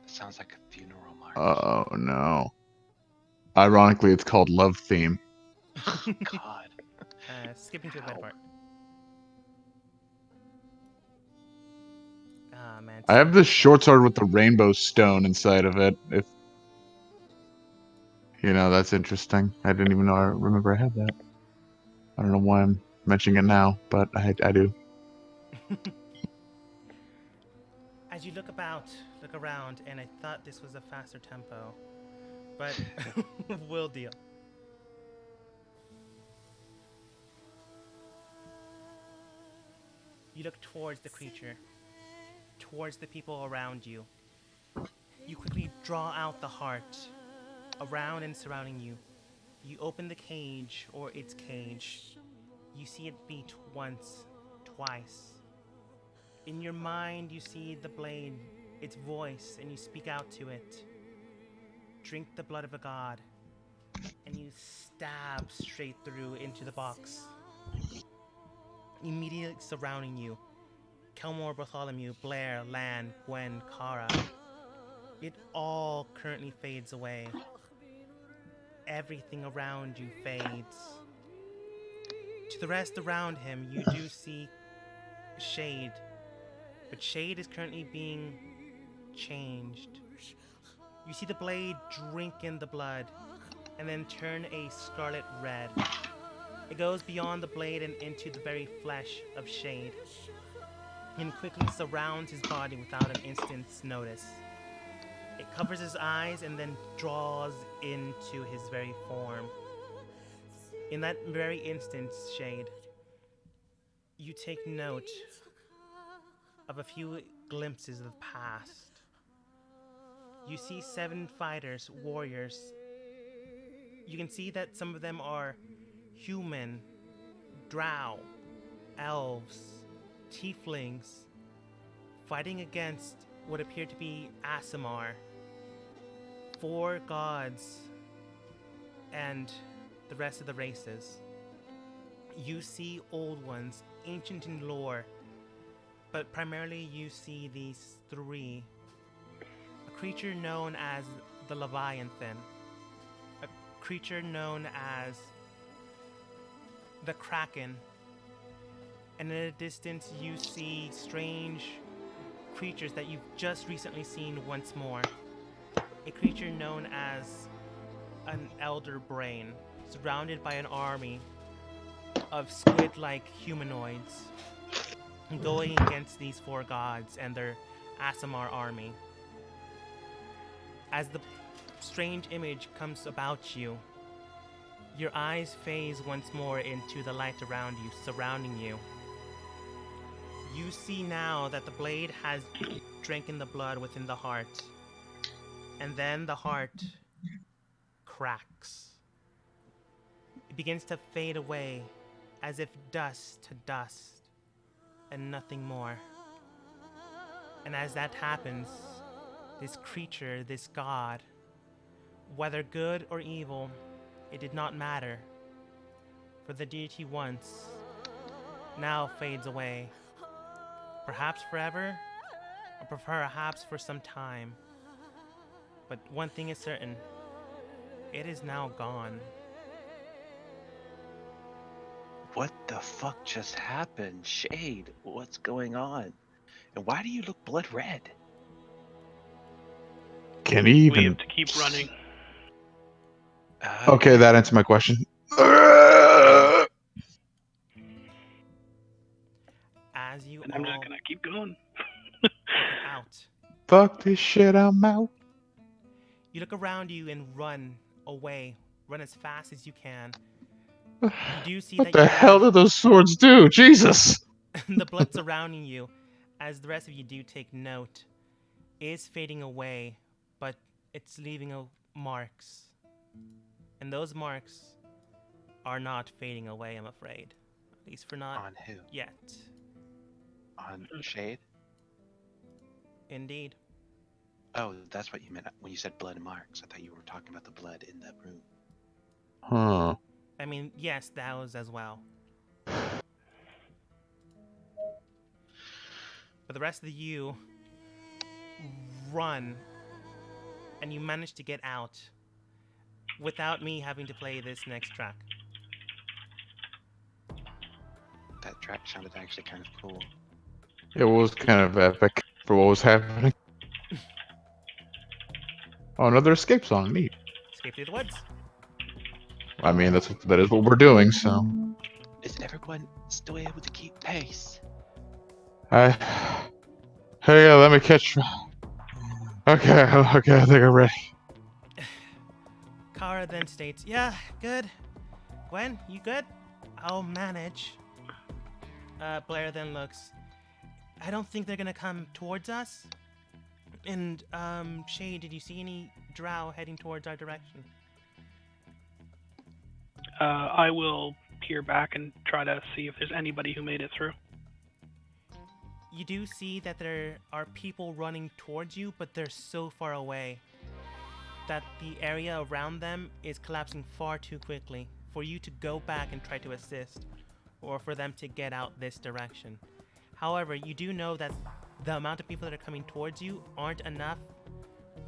Sounds like a funeral march. Oh no. Ironically, it's called Love Theme. God. Skipping to a better Ow. part. Ah, man. I have this short sword with the rainbow stone inside of it. If you know, that's interesting. I didn't even know. I remember I had that. I don't know why I'm mentioning it now, but I do. As you look around, and I thought this was a faster tempo, but we'll deal. You look towards the creature, towards the people around you. You quickly draw out the heart around and surrounding you. You open the cage, or its cage. You see it beat once, twice. In your mind, you see the blade, its voice, and you speak out to it. Drink the blood of a god. And you stab straight through into the box. Immediately surrounding you, Kelmore, Bartholomew, Blair, Lan, Gwen, Kara. It all currently fades away. Everything around you fades. To the rest around him, you do see Shade. But Shade is currently being changed. You see the blade drink in the blood and then turn a scarlet red. It goes beyond the blade and into the very flesh of Shade, and quickly surrounds his body without an instant's notice. It covers his eyes and then draws into his very form. In that very instant, Shade, you take note of a few glimpses of the past. You see 7 fighters, warriors. You can see that some of them are human, drow, elves, tieflings, fighting against what appear to be Aasimar, 4 gods, and the rest of the races. You see old ones, ancient in lore, but primarily you see these 3. A creature known as the Leviathan, a creature known as the Kraken, and in a distance you see strange creatures that you've just recently seen once more. A creature known as an Elder Brain, surrounded by an army of squid-like humanoids, going against these 4 gods and their Aasimar army. As the strange image comes about you, your eyes phase once more into the light around you, surrounding you. You see now that the blade has drank in the blood within the heart, and then the heart cracks. It begins to fade away, as if dust to dust, and nothing more. And as that happens, this creature, this god, whether good or evil, it did not matter, for the deity once now fades away, perhaps forever, or perhaps for some time. But one thing is certain, it is now gone. What the fuck just happened? Shade, what's going on? And why do you look blood red? Can he We even? have to keep running. Okay, that answers my question. As you And all I'm just gonna keep going. look out, Fuck this shit, I'm out. you look around you and run away. Run as fast as you can. You do see What that the you hell have do those swords do? Jesus! the blood surrounding you, as the rest of you do take note, is fading away, but it's leaving marks. And those marks are not fading away, I'm afraid. At least for not On who? yet. On Shade? Indeed. Oh, that's what you meant when you said blood marks. I thought you were talking about the blood in the room. Huh. I mean, yes, that was as well. But the rest of you run, and you manage to get out without me having to play this next track. That track sounded actually kind of cool. It was kind of epic for what was happening. Oh, another escape song. Neat. Escape through the woods. I mean, that is what we're doing. So Is everyone still able to keep pace? Hey, let me catch. Okay, I think I'm ready. Kara then states, "Yeah, good. Gwen, you good? I'll manage." Blair then looks, "I don't think they're gonna come towards us." And, Shay, did you see any drow heading towards our direction? I will peer back and try to see if there's anybody who made it through. You do see that there are people running towards you, but they're so far away that the area around them is collapsing far too quickly for you to go back and try to assist, or for them to get out this direction. However, you do know that the amount of people that are coming towards you aren't enough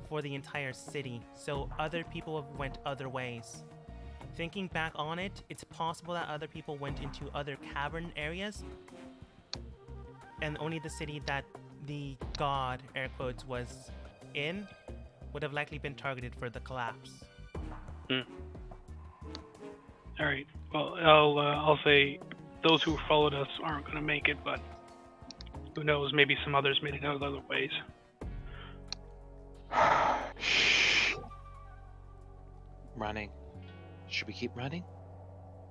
for the entire city, so other people have went other ways. Thinking back on it, it's possible that other people went into other cavern areas, and only the city that the god, air quotes, was in would have likely been targeted for the collapse. All right. Well, I'll say those who followed us aren't going to make it, but who knows? Maybe some others made it out other ways. Running. Should we keep running?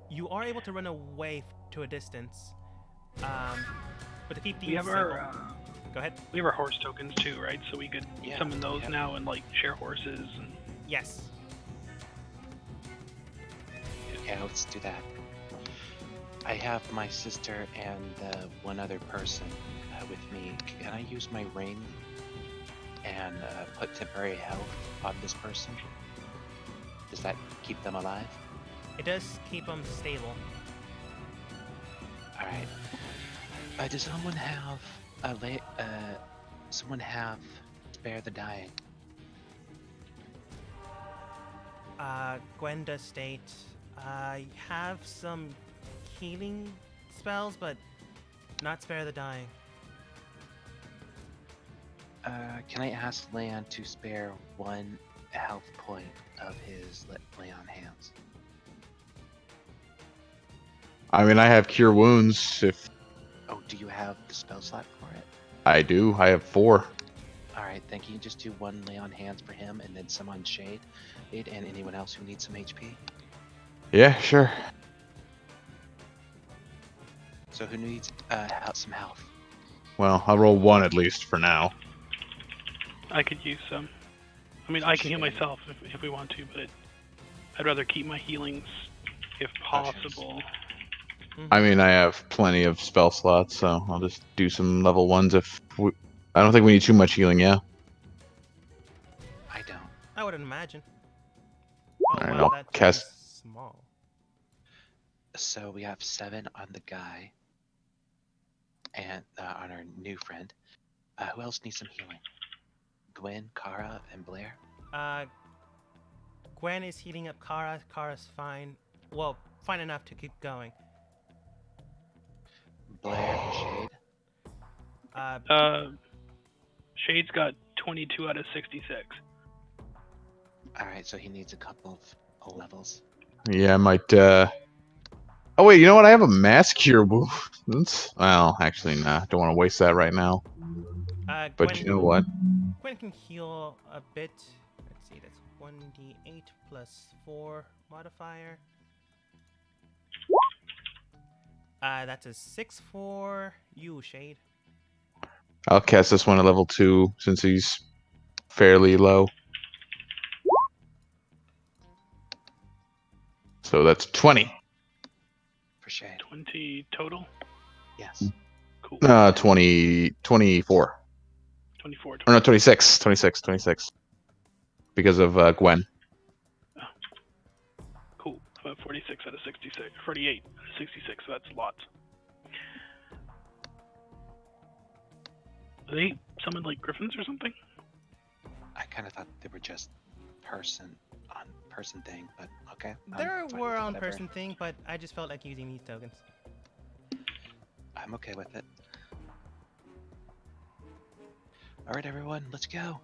You are able to run away to a distance, but to keep these We have simple... our Go ahead. we have our horse tokens too, right? So we could Yeah, summon those yeah. now and like share horses and. Yes. Okay, let's do that. I have my sister and one other person with me. Can I use my ring and put temporary health on this person? Does that keep them alive? It does keep them stable. All right. Does someone have spare the dying? Gwen does state, I have some healing spells, but not spare the dying. Can I ask Leon to spare one health point of his lay on hands? I mean, I have cure wounds. If Oh, do you have the spell slot for it? I do, I have 4. All right, then can you just do one lay on hands for him and then some on Shade and anyone else who needs some HP? Yeah, sure. So who needs some health? Well, I'll roll 1 at least for now. I could use some. I mean, I can heal myself if we want to, but I'd rather keep my healings if possible. I mean, I have plenty of spell slots, so I'll just do some level 1s if we... I don't think we need too much healing, yeah? I don't. I wouldn't imagine. Oh, Alright, wow, I'll that's cast... small. So we have 7 on the guy and on our new friend. Who else needs some healing? Gwen, Kara, and Blair? Gwen is heating up Kara. Kara's fine. Well, fine enough to keep going. Blair and Shade? Shade's got 22 out of 66. Alright, so he needs a couple of levels. Yeah, I might, Oh, wait, you know what? I have a mass cure wounds. Well, actually, nah. Don't want to waste that right now. But Gwen, you know what? Gwen can heal a bit. Let's see, that's 1d8 plus 4 modifier. That's a 6 for you, Shade. I'll cast this one at level 2 since he's fairly low. So that's 20. For Shade. 20 total? Yes. Cool. 24. 24. Or no, 26. 26. Because of Gwen. Cool. 46 out of 66. 48 out of 66, so that's lots. Are they summoned like griffins or something? I kind of thought they were just person thing, but okay. There I'm fine were with on whatever. person thing, but I just felt like using these tokens. I'm okay with it. Alright, everyone, let's go.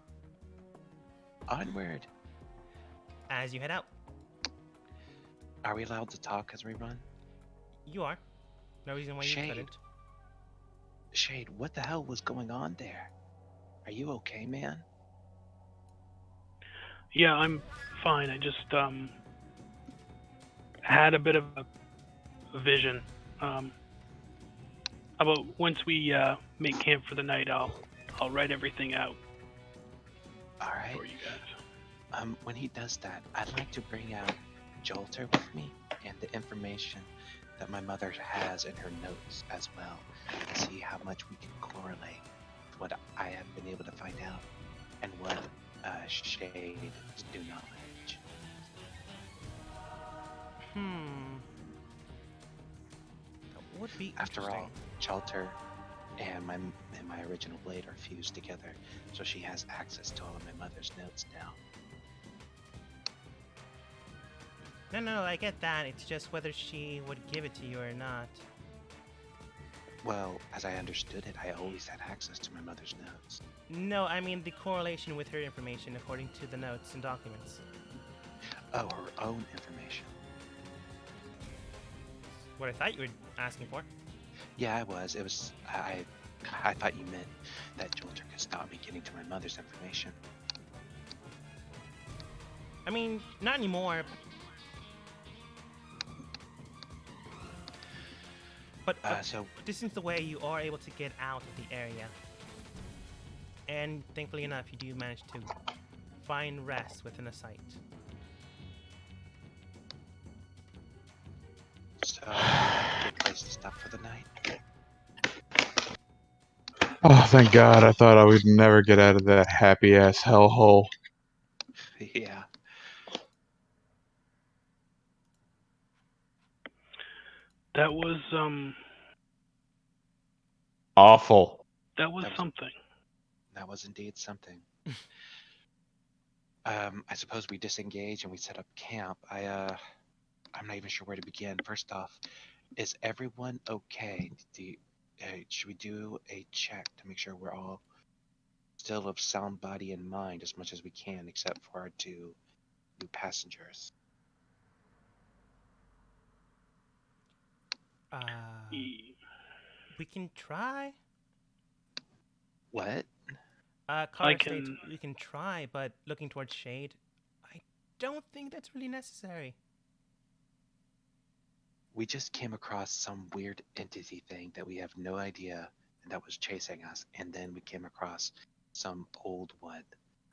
Onward. As you head out, Are we allowed to talk as we run? you are. No reason why you Shade. couldn't. Shade, what the hell was going on there? Are you okay, man? Yeah, I'm fine. I just had a bit of a vision. About once we make camp for the night, I'll write everything out All right. for you guys. When he does that, I'd like to bring out Jolter with me and the information that my mother has in her notes as well, to see how much we can correlate with what I have been able to find out and what Shade's new knowledge. That would be After interesting. all, Jolter and my original blade are fused together, so she has access to all of my mother's notes now. No, I get that. It's just whether she would give it to you or not. Well, as I understood it, I always had access to my mother's notes. No, I mean the correlation with her information according to the notes and documents. Oh, her own information. What I thought you were asking for. Yeah, I was. It was. I thought you meant that Jolter could stop me getting to my mother's information. I mean, not anymore. But So distance away, you are able to get out of the area. And thankfully enough, you do manage to find rest within a site. good place to stop for the night. Oh, thank God! I thought I would never get out of that happy ass hellhole. Yeah. That was Awful. that was That was- something. That was indeed something. I suppose we disengage and we set up camp. I'm not even sure where to begin. First off, is everyone okay? Should we do a check to make sure we're all still of sound body and mind as much as we can, except for our two new passengers? We can try. What? Carter states can- we can try, but looking towards Shade, I don't think that's really necessary. We just came across some weird entity thing that we have no idea and that was chasing us, and then we came across some old one.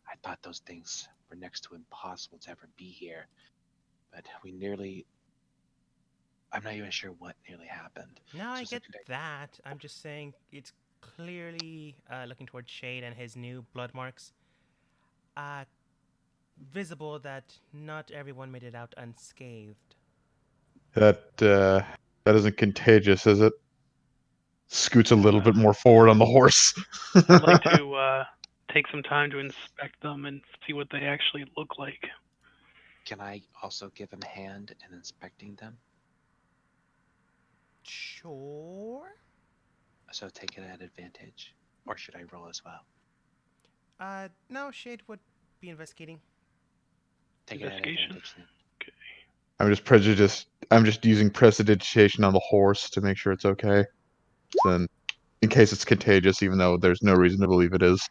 I thought those things were next to impossible to ever be here, but I'm not even sure what nearly happened. No, I So get that. I'm just saying it's clearly looking towards Shade and his new blood marks. Visible that not everyone made it out unscathed. That isn't contagious, is it? Scoots a little bit more forward on the horse. I'd like to take some time to inspect them and see what they actually look like. Can I also give him a hand in inspecting them? Sure. So take it at advantage, or should I roll as well? No, Shade would be investigating. Take it at Investigation? advantage then. I'm just using prestidigitation on the horse to make sure it's okay. Then, in case it's contagious, even though there's no reason to believe it is.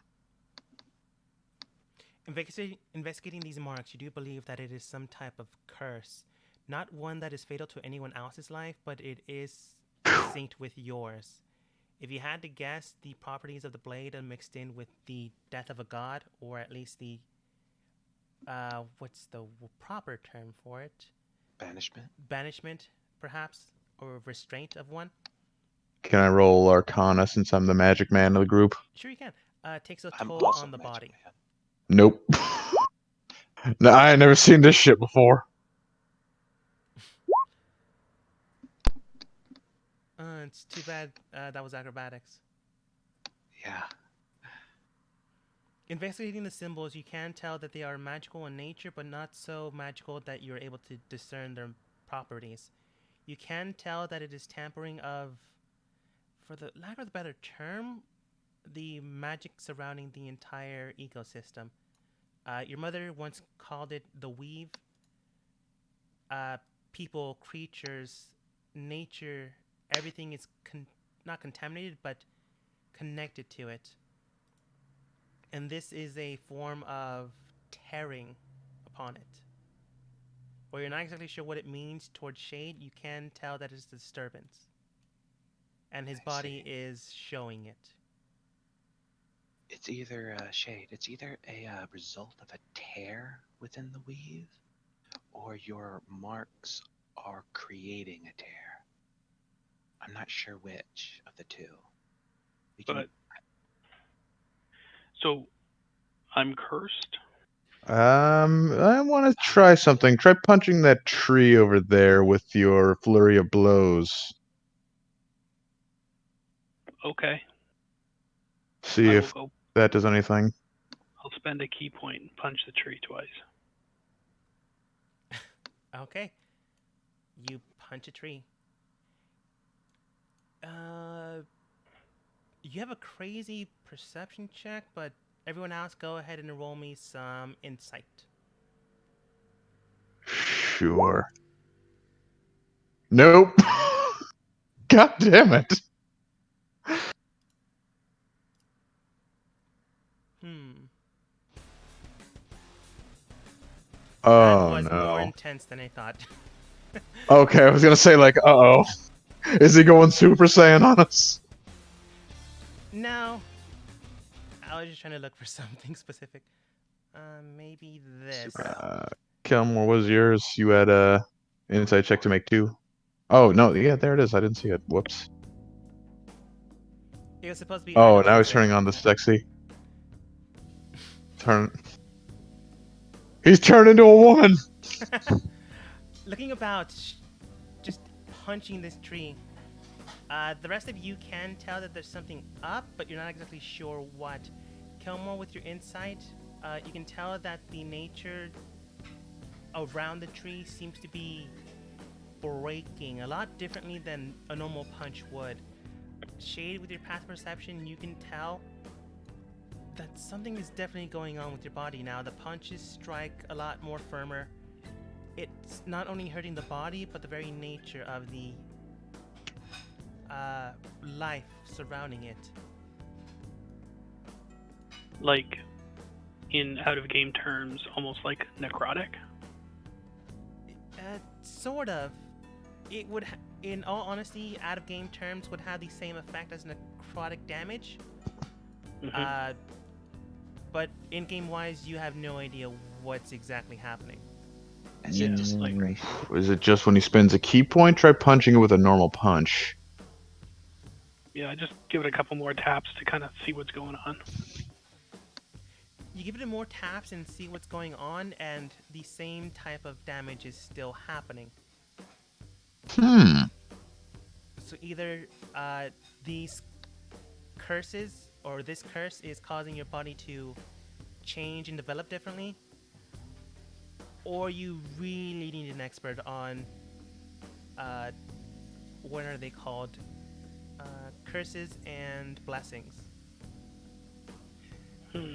Investigating these marks, you do believe that it is some type of curse. Not one that is fatal to anyone else's life, but it is synced with yours. If you had to guess, the properties of the blade are mixed in with the death of a god, or at least the what's the proper term for it? Banishment? Banishment, perhaps, or restraint of one. Can I roll Arcana since I'm the magic man of the group? Sure, you can. Takes a I'm toll also on the Magic body. Man. Nope. No, I ain't never seen this shit before. It's too bad that was acrobatics. Yeah. Investigating the symbols, you can tell that they are magical in nature, but not so magical that you're able to discern their properties. You can tell that it is tampering of, for the lack of a better term, the magic surrounding the entire ecosystem. Your mother once called it the weave. People, creatures, nature, everything is not contaminated, but connected to it. And this is a form of tearing upon it. Where you're not exactly sure what it means towards Shade, you can tell that it's a disturbance. And his body is showing it. It's either Shade. It's either a result of a tear within the weave, or your marks are creating a tear. I'm not sure which of the two. So, I'm cursed. I want to try something. Try punching that tree over there with your flurry of blows. Okay. See I will if go. that does anything. I'll spend a key point and punch the tree twice. Okay. You punch a tree. You have a crazy perception check, but everyone else go ahead and roll me some insight. Sure. Nope. God damn it. That Oh was more no. intense than I thought. Okay, I was gonna say like, uh-oh. Is he going Super Saiyan on us? No. I was just trying to look for something specific. Maybe this. Kelmore, what was yours? You had a insight check to make 2. Oh no, yeah, there it is. I didn't see it. Whoops. It was supposed to be. Oh, either now one he's of turning on the sexy. He's turned into a woman. Looking about, just punching this tree. The rest of you can tell that there's something up, but you're not exactly sure what. Kelmore, with your insight, you can tell that the nature around the tree seems to be breaking a lot differently than a normal punch would. Shade, with your path perception, you can tell that something is definitely going on with your body now. The punches strike a lot more firmer. It's not only hurting the body, but the very nature of the life surrounding it. Like, in out-of-game terms, almost like necrotic? Sort of. It would, in all honesty, out-of-game terms, would have the same effect as necrotic damage. Mm-hmm. But in-game wise, you have no idea what's exactly happening. Is it disintegration? Is it just when he spends a key point? Try punching it with a normal punch. Yeah, just give it a couple more taps to kind of see what's going on. You give it more taps and see what's going on, and the same type of damage is still happening. So either these curses, or this curse, is causing your body to change and develop differently, or you really need an expert on what are they called? Curses and blessings.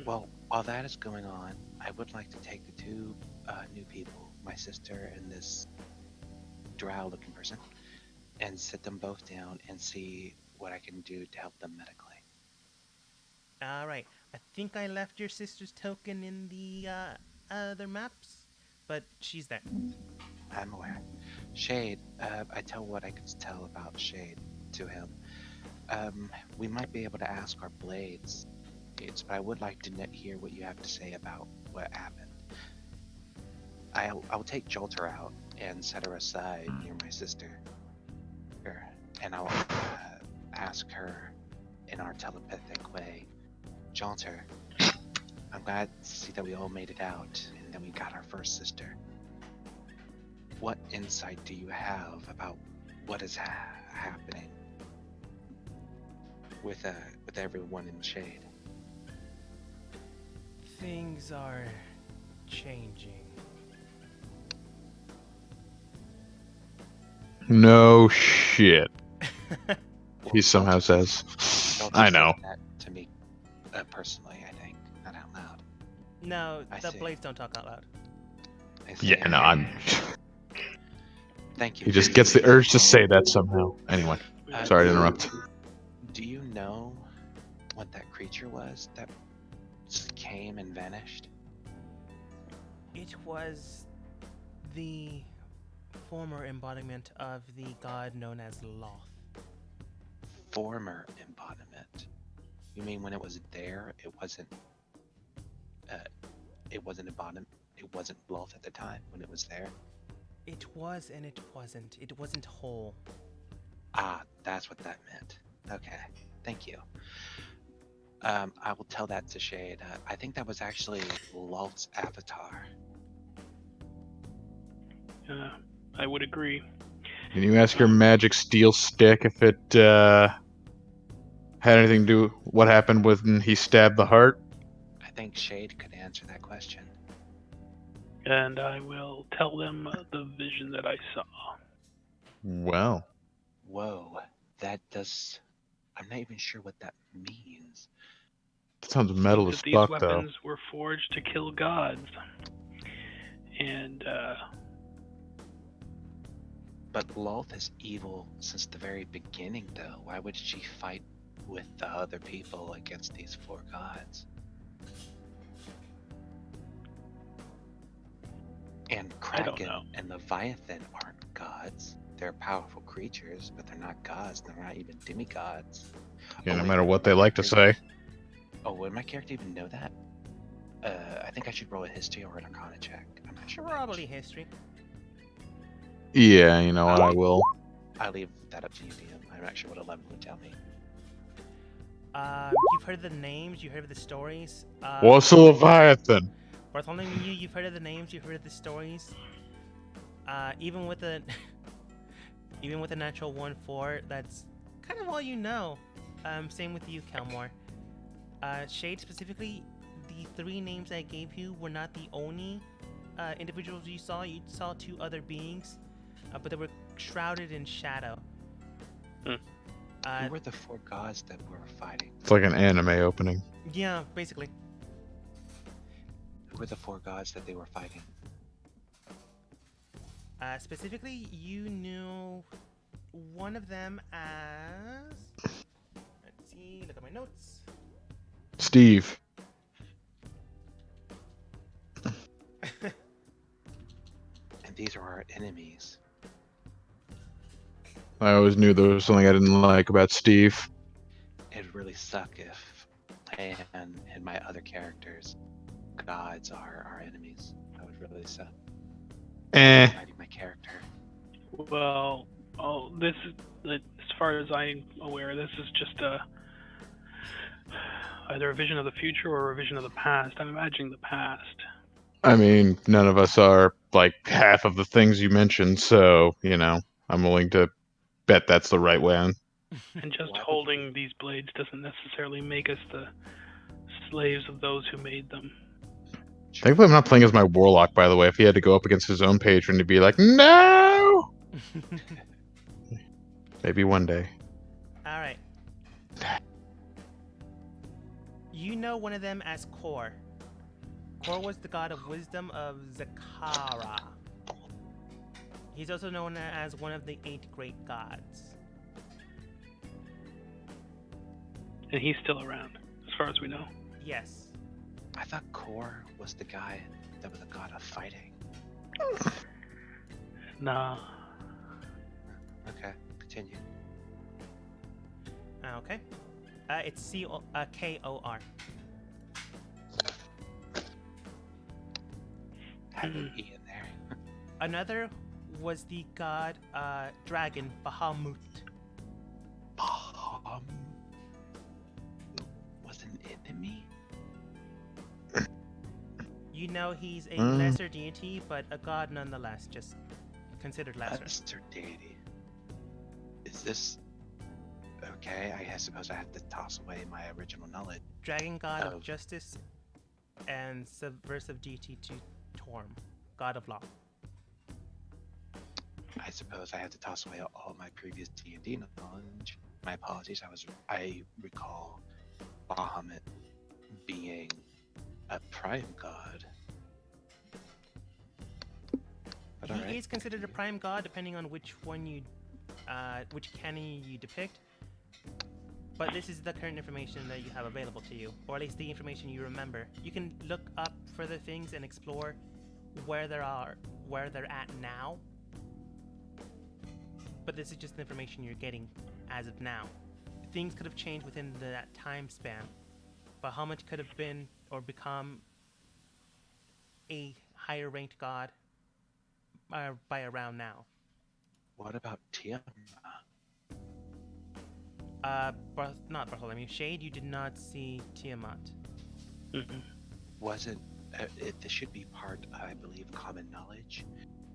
Well, while that is going on, I would like to take the 2 new people, my sister and this drow-looking person, and sit them both down and see what I can do to help them medically. Alright, I think I left your sister's token in the other maps, but she's there. I'm aware. Shade, I tell what I could tell about Shade to him. We might be able to ask our blades, but I would like to hear what you have to say about what happened. I'll take Jolter out and set her aside near my sister. And I'll ask her in our telepathic way, Jolter, I'm glad to see that we all made it out and that we got our first sister. What insight do you have about what is happening with everyone in Shade? Things are changing. Well, No shit. He somehow says. Jolter I said know. that to me personally, I think, not out loud. No, I the see. blades don't talk out loud. I see. Yeah, no, I'm. Thank you. He just gets the urge to say that somehow. Anyway. Sorry to interrupt. Do you know what that creature was that just came and vanished? It was the former embodiment of the god known as Loth. Former embodiment. You mean when it was there, it wasn't embodiment. It wasn't Loth at the time when it was there. It was and it wasn't. It wasn't whole. Ah, that's what that meant. Okay, thank you. I will tell that to Shade. I think that was actually Loth's avatar. I would agree. Can you ask your magic steel stick if it had anything to do what happened when he stabbed the heart? I think Shade could answer that question. And I will tell them the vision that I saw. Well, Whoa, that does. I'm not even sure what that means. that sounds metal as That these fuck, though. weapons were forged to kill gods. And, But Loth is evil since the very beginning, though. Why would she fight with the other people against these 4 gods? And I don't Kraken know. and Leviathan aren't gods. They're powerful creatures, but they're not gods. They're not even demigods. Yeah, Oh, no wait, matter what would they my like to character- say. Oh, would my character even know that? I think I should roll a history or an arcana check. I'm not sure. which. Probably history. Yeah, you know what, I will. I leave that up to you, DM. I'm not sure what 11 would tell me. You've heard of the names, you've heard of the stories. What's a Leviathan? Bartholomew, you've heard of the names, you've heard of the stories. Even with a even with a natural 1-4, that's kind of all you know. Same with you, Kelmore. Shade specifically, the 3 names I gave you were not the only individuals you saw. You saw 2 other beings, but they were shrouded in shadow. Who were the 4 gods that were fighting? It's like an anime opening. Yeah, basically. Who were the 4 gods that they were fighting? Specifically, you knew one of them as... Let's see, look at my notes. Steve. And these are our enemies. I always knew there was something I didn't like about Steve. It'd really suck if and my other characters, gods, are our enemies. That would really suck. Fighting my character. well, this is, as far as I'm aware, this is just either a vision of the future or a vision of the past. I'm imagining the past. I mean, none of us are like half of the things you mentioned, so, you know, I'm willing to bet that's the right one. And just Why would holding these blades doesn't necessarily make us the slaves of those who made them. Thankfully, I'm not playing as my warlock, by the way. If he had to go up against his own patron, he'd be like, no! Maybe one day. All right. You know one of them as Kor. Kor was the god of wisdom of Zakara. He's also known as one of the 8 great gods. And he's still around, as far as we know. Yes. I thought Kor was the guy that was the god of fighting. Nah. Okay, continue. Okay. It's Kor. Had an E in there. Another was the god dragon Bahamut. Was an enemy? You know he's a Mm. lesser deity, but a god nonetheless, just considered lesser. Lesser deity. Is this okay? I suppose I have to toss away my original knowledge. Dragon god Oh. of justice and subversive deity to Torm, god of law. I suppose I have to toss away all my previous D&D knowledge. My apologies. I recall Bahamut being a prime god. But He alright. is considered a prime god depending on which one you which canon you depict, but this is the current information that you have available to you, or at least the information you remember. You can look up further things and explore where they're at now, but this is just the information you're getting as of now. Things could have changed within that time span, but how much could have been or become a higher ranked god by around now? What about Tiamat? Not Bartholomew. Shade, you did not see Tiamat. Mm-mm. Wasn't this should be part, I believe, common knowledge,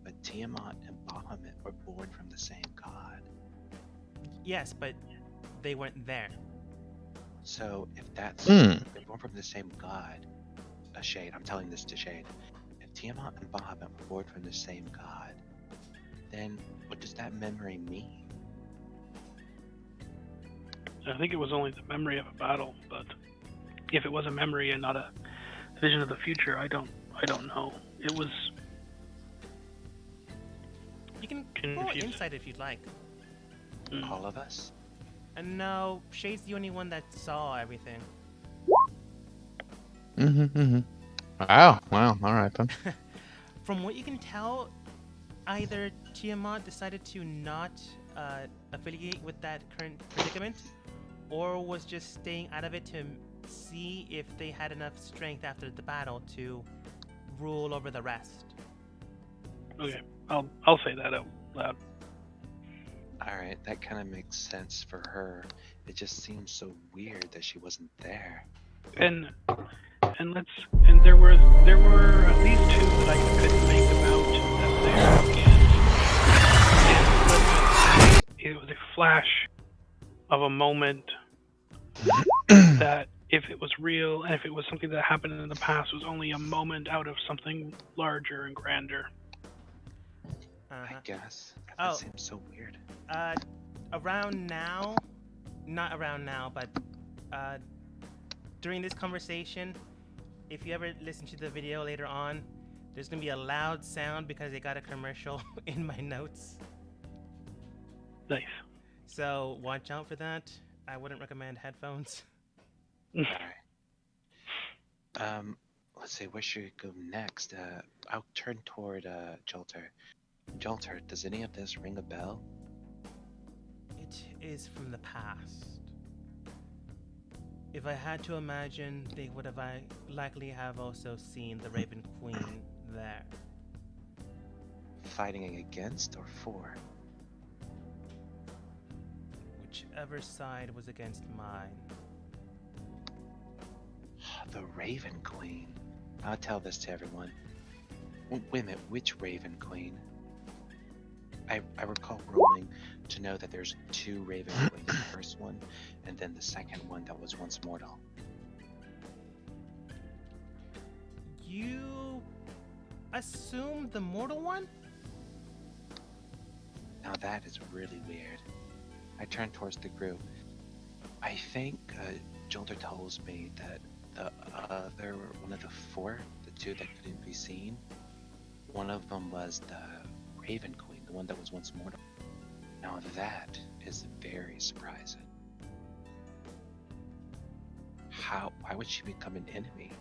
but Tiamat and Bahamut were born from the same god. Yes, but they weren't there. So if that's Hmm. they're born from the same god, Shade, I'm telling this to Shade. If Tiamat and Bahamut were born from the same god, then what does that memory mean? I think it was only the memory of a battle, but if it was a memory and not a vision of the future, I don't know. It was You can roll confused. insight if you'd like. All of us? And no, Shade's the only one that saw everything. Wow. All right then. From what you can tell, either Tiamat decided to not affiliate with that current predicament, or was just staying out of it to see if they had enough strength after the battle to rule over the rest. Okay, I'll say that out loud. Alright, that kind of makes sense for her. It just seems so weird that she wasn't there. And there were at least two that I could think about that there. It was a flash of a moment that, if it was real and if it was something that happened in the past, was only a moment out of something larger and grander. Uh-huh. I guess. Oh. That seems so weird. Around now, not around now, but during this conversation, if you ever listen to the video later on, there's gonna be a loud sound because they got a commercial in my notes. Nice. So watch out for that. I wouldn't recommend headphones. Alright. Let's see, where should we go next? I'll turn toward Jolter. Jolter, does any of this ring a bell? It is from the past. If I had to imagine, they would have likely have also seen the Raven Queen there. Fighting against or for? Whichever side was against mine. The Raven Queen. I'll tell this to everyone. Wait a minute, which Raven Queen? I recall rolling to know that there's two Raven Queens. The first one, and then the second one that was once mortal. You assume the mortal one? Now that is really weird. I turn towards the group. I think Jolter tells me that the other one of the four, the two that couldn't be seen, one of them was the Raven Queen, the one that was once mortal. Now that is very surprising. Why would she become an enemy?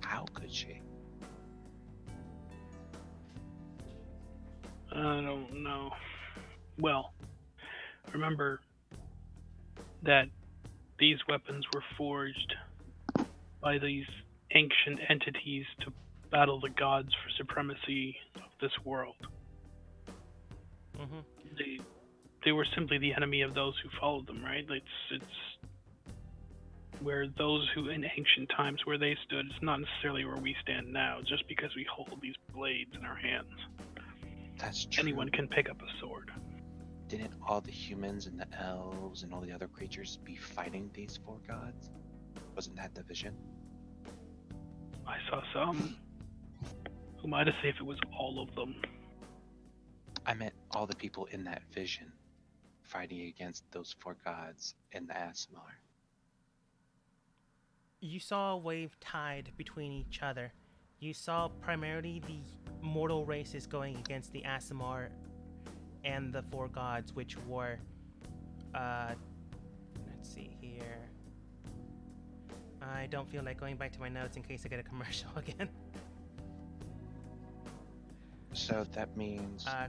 How could she? I don't know. Well, remember that these weapons were forged by these ancient entities to battle the gods for supremacy of this world. Mm-hmm. They were simply the enemy of those who followed them, right? It's where those who in ancient times where they stood, it's not necessarily where we stand now, just because we hold these blades in our hands. That's true. Anyone can pick up a sword. Didn't all the humans and the elves and all the other creatures be fighting these four gods? Wasn't that the vision? I saw some. Who am I to say if it was all of them? I meant all the people in that vision fighting against those four gods in the Aasimar. You saw a wave tide between each other. You saw primarily the mortal races going against the Aasimar and the 4 gods, which were, let's see here. I don't feel like going back to my notes in case I get a commercial again. So that means I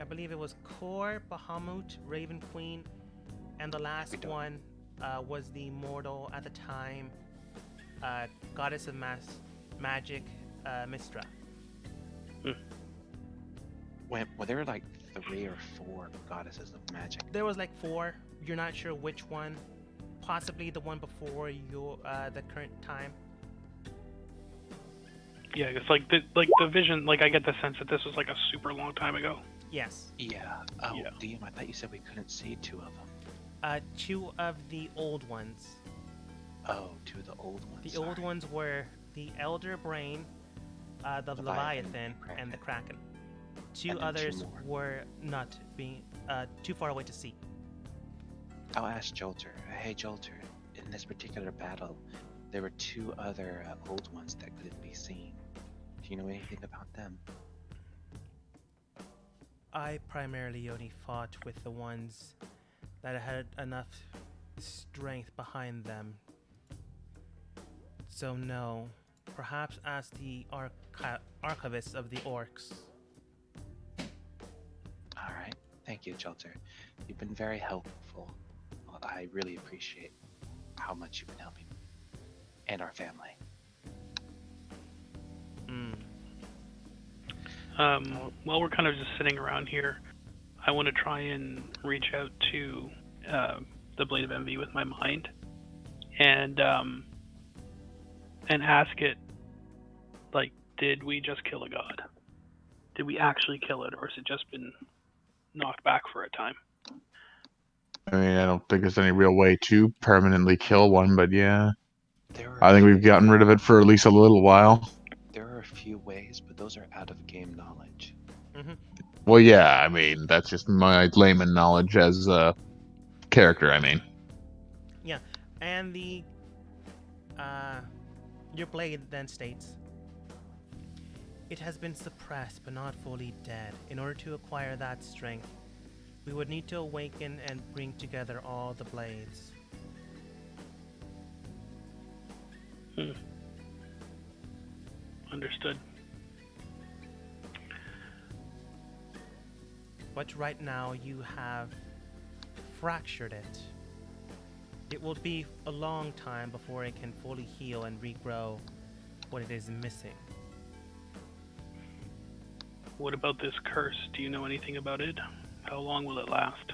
believe it was Kor, Bahamut, Raven Queen, and the last one was the mortal at the time, goddess of magic, Mistra. well, there were like 3 or 4 goddesses of magic. There was like 4. You're not sure which one. Possibly the one before your the current time. Yeah, it's like the vision. Like I get the sense that this was like a super long time ago. Yes. Yeah. Oh, Yeah. DM, I thought you said we couldn't see 2 of them. 2 of the old ones. Oh, 2 of the old ones. The old ones were the Elder Brain, the Leviathan, and the Kraken. 2 And then 2 others more. were not being too far away to see. I'll ask Jolter. Hey, Jolter. In this particular battle, there were 2 other old ones that couldn't be seen. Do you know anything about them? I primarily only fought with the ones that had enough strength behind them. So no, perhaps ask the archivist of the orcs. All right. Thank you, Jolter. You've been very helpful. Well, I really appreciate how much you've been helping me and our family. While we're kind of just sitting around here, I want to try and reach out to the Blade of Envy with my mind, and ask it, like, did we just kill a god? Did we actually kill it, or has it just been knocked back for a time? I mean, I don't think there's any real way to permanently kill one, but yeah. There are I think we've gotten rid of it for at least a little while. There are a few ways, but those are out of game knowledge. Well, yeah, I mean, that's just my layman knowledge as a character, I mean. Yeah, and the your blade then states, it has been suppressed but not fully dead. In order to acquire that strength, we would need to awaken and bring together all the blades. Understood. But right now you have fractured it. It will be a long time before it can fully heal and regrow what it is missing. What about this curse? Do you know anything about it? How long will it last?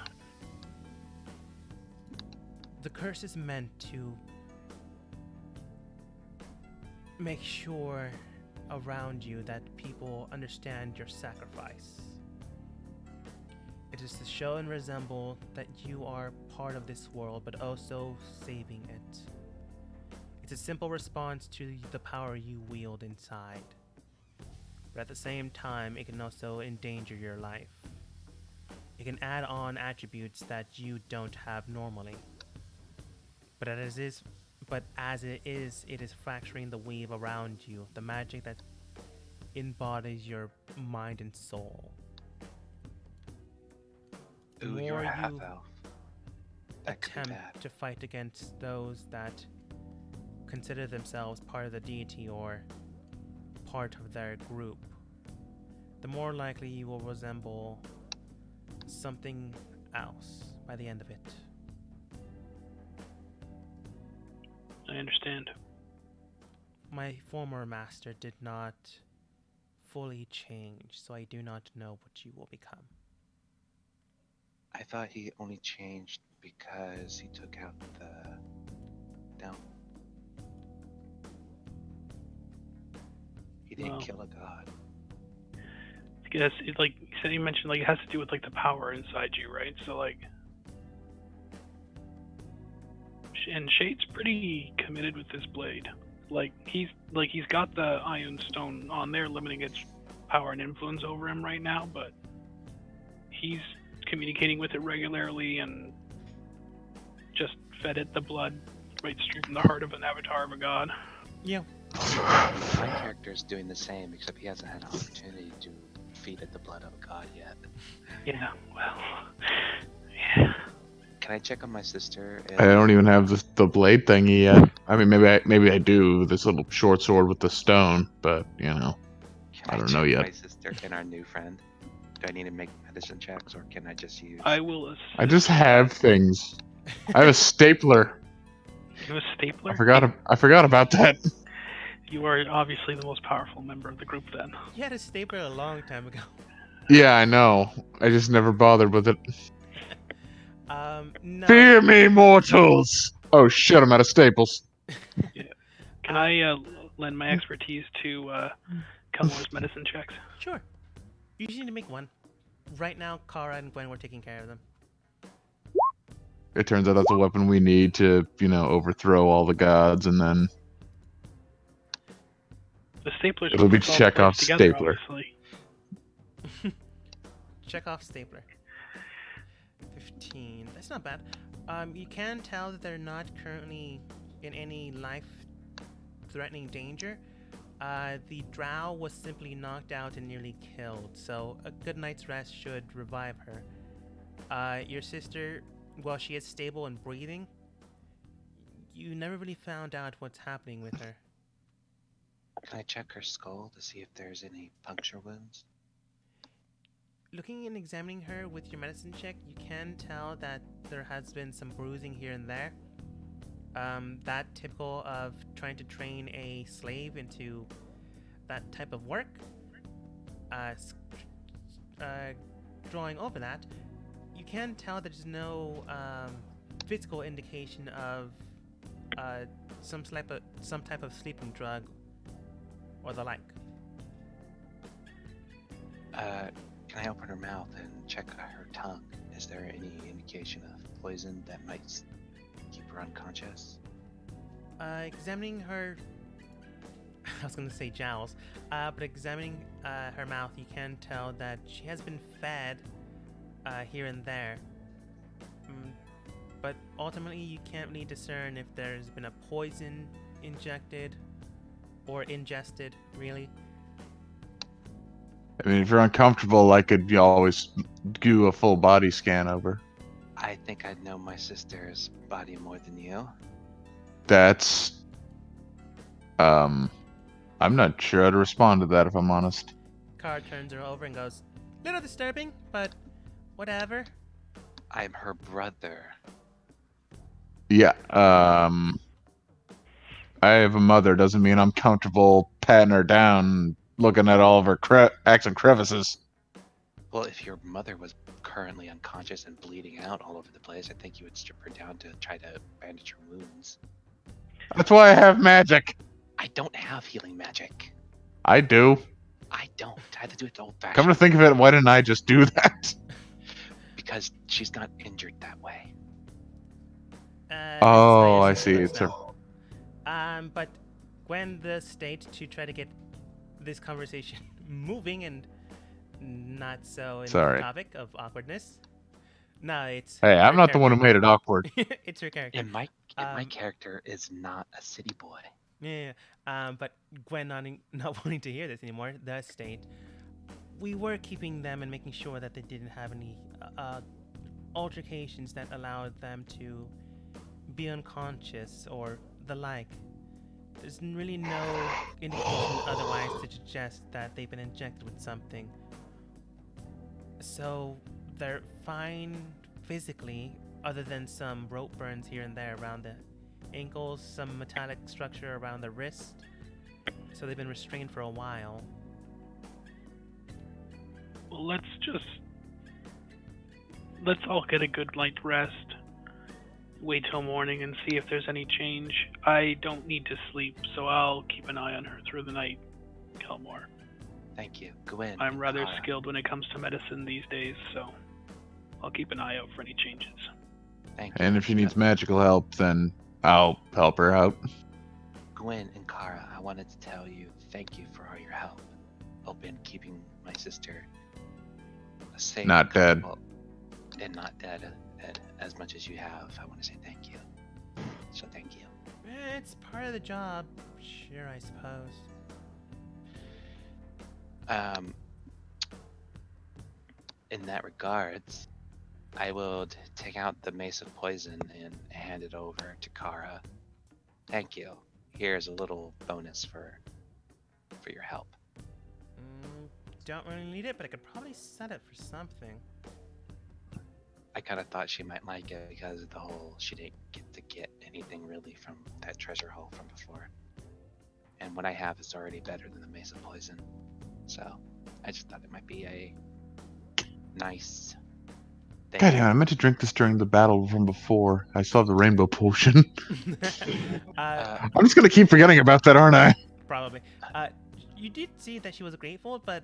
The curse is meant to make sure around you that people understand your sacrifice. It is to show and resemble that you are part of this world, but also saving it. It's a simple response to the power you wield inside. But at the same time, it can also endanger your life. It can add on attributes that you don't have normally. But as it is fracturing the weave around you, the magic that embodies your mind and soul. The Ooh, more you're a you half-elf. That could be bad. attempt to fight against those that consider themselves part of the deity or part of their group, the more likely you will resemble something else by the end of it. I understand. My former master did not fully change, so I do not know what you will become. I thought he only changed because he took out the down. He didn't Well, kill a god. I guess it's like you mentioned, like it has to do with like the power inside you, right? So like, and Shade's pretty committed with this blade. Like he's got the Iron Stone on there, limiting its power and influence over him right now, but he's communicating with it regularly and just fed it the blood right straight from the heart of an avatar of a god. Yeah. My character's doing the same, except he hasn't had an opportunity to defeated the blood of a god yet. Yeah, well, yeah. Can I check on my sister? I don't even have the blade thingy yet. I mean, maybe I do this little short sword with the stone, but you know, Can I don't check know yet. my sister and our new friend? Do I need to make medicine checks, or can I just use? I will assist. I just have things. I have a stapler. You have a stapler? I forgot about that. You are obviously the most powerful member of the group then. You had a stapler a long time ago. Yeah, I know. I just never bothered with it. No. Fear me, mortals! Oh shit, I'm out of staples. Can I lend my expertise to Kelmore's medicine checks? Sure. You just need to make one. Right now, Kara and Gwen were taking care of them. It turns out that's a weapon we need to, you know, overthrow all the gods, and then The stapler's it'll be what puts all the parts Chekhov's together, stapler. obviously. Check off stapler. 15. That's not bad. You can tell that they're not currently in any life-threatening danger. The drow was simply knocked out and nearly killed, so a good night's rest should revive her. Your sister, while she is stable and breathing, you never really found out what's happening with her. Can I check her skull to see if there's any puncture wounds? Looking and examining her with your medicine check, you can tell that there has been some bruising here and there. That typical of trying to train a slave into that type of work. Drawing over that, you can tell there's no physical indication of some type of sleeping drug or the like. Can I open her mouth and check her tongue? Is there any indication of poison that might keep her unconscious? Examining her, I was going to say jowls, but examining her mouth, you can tell that she has been fed here and there. But ultimately, you can't really discern if there's been a poison injected or ingested, really. I mean, if you're uncomfortable, I could always do a full body scan over. I think I know my sister's body more than you. That's... I'm not sure how to respond to that, if I'm honest. Kara turns her over and goes, "Little disturbing, but whatever." I'm her brother. Yeah, I have a mother, doesn't mean I'm comfortable patting her down, looking at all of her cracks and crevices. Well, if your mother was currently unconscious and bleeding out all over the place, I think you would strip her down to try to bandage her wounds. That's why I have magic. I don't have healing magic. I do. I don't. I have to do it the old-fashioned. Come to think of it, why didn't I just do that? Because she's not injured that way. Oh, I Yes, see. looks It's her. that. But Gwen does state to try to get this conversation moving and not so in Sorry. the topic of awkwardness. No, it's. Hey, I'm her not the one who character. made it awkward. It's her character. And my Um, character is not a city boy. Yeah. But Gwen not wanting to hear this anymore does state, we were keeping them and making sure that they didn't have any altercations that allowed them to be unconscious or the like. There's really no indication otherwise to suggest that they've been injected with something. So they're fine physically, other than some rope burns here and there around the ankles, some metallic structure around the wrist. So they've been restrained for a while. Well, let's all get a good night's rest. Wait till morning and see if there's any change. I don't need to sleep, so I'll keep an eye on her through the night, Kelmore. Thank you, Gwen. I'm and rather Kara. skilled when it comes to medicine these days, so I'll keep an eye out for any changes. Thank you. And if she needs magical help, then I'll help her out. Gwen and Kara, I wanted to tell you thank you for all your help. Helping keeping my sister safe. Not dead. comfortable, and not dead as much as you have. I want to say thank you. So thank you. It's part of the job. Sure, I suppose. that regards, I will take out the Mace of Poison and hand it over to Kara. Thank you. Here's a little bonus for your help. Don't really need it, but I could probably set it for something. I kind of thought she might like it because of the whole she didn't get anything really from that treasure haul from before. And what I have is already better than the Mace of Poison. So I just thought it might be a nice thing. God damn it, I meant to drink this during the battle from before. I still have the rainbow potion. I'm just gonna keep forgetting about that, aren't I? Probably. You did see that she was grateful, but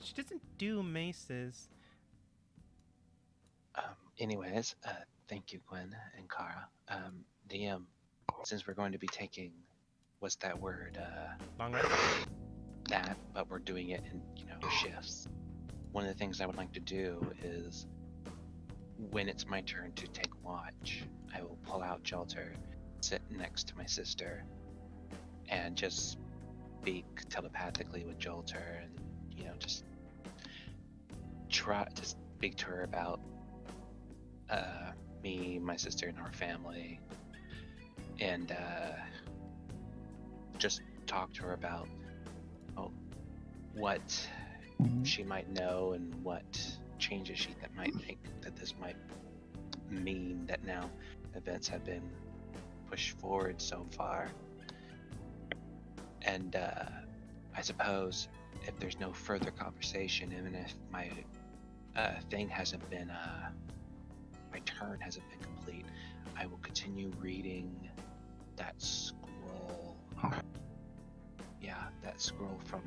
she doesn't do maces. Anyways, thank you, Gwen and Kara. DM, since we're going to be taking, what's that word? Long rest. That, but we're doing it in, shifts. One of the things I would like to do is, when it's my turn to take watch, I will pull out Jolter, sit next to my sister, and just speak telepathically with Jolter, and just try to speak to her about me, my sister, and our family, and just talk to her about what she might know and what changes she that might make that this might mean that now events have been pushed forward so far. And I suppose if there's no further conversation, even if my thing hasn't been my turn hasn't been complete, I will continue reading that scroll. Yeah, that scroll from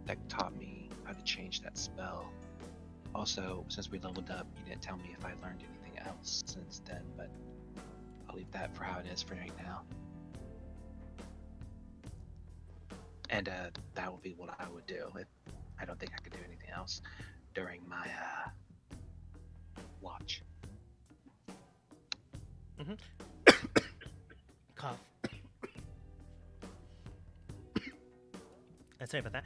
that taught me how to change that spell. Also, since we leveled up, you didn't tell me if I learned anything else since then, but I'll leave that for how it is for right now. And that will be what I would do. I don't think I could do anything else during my watch. Cough. Sorry about that.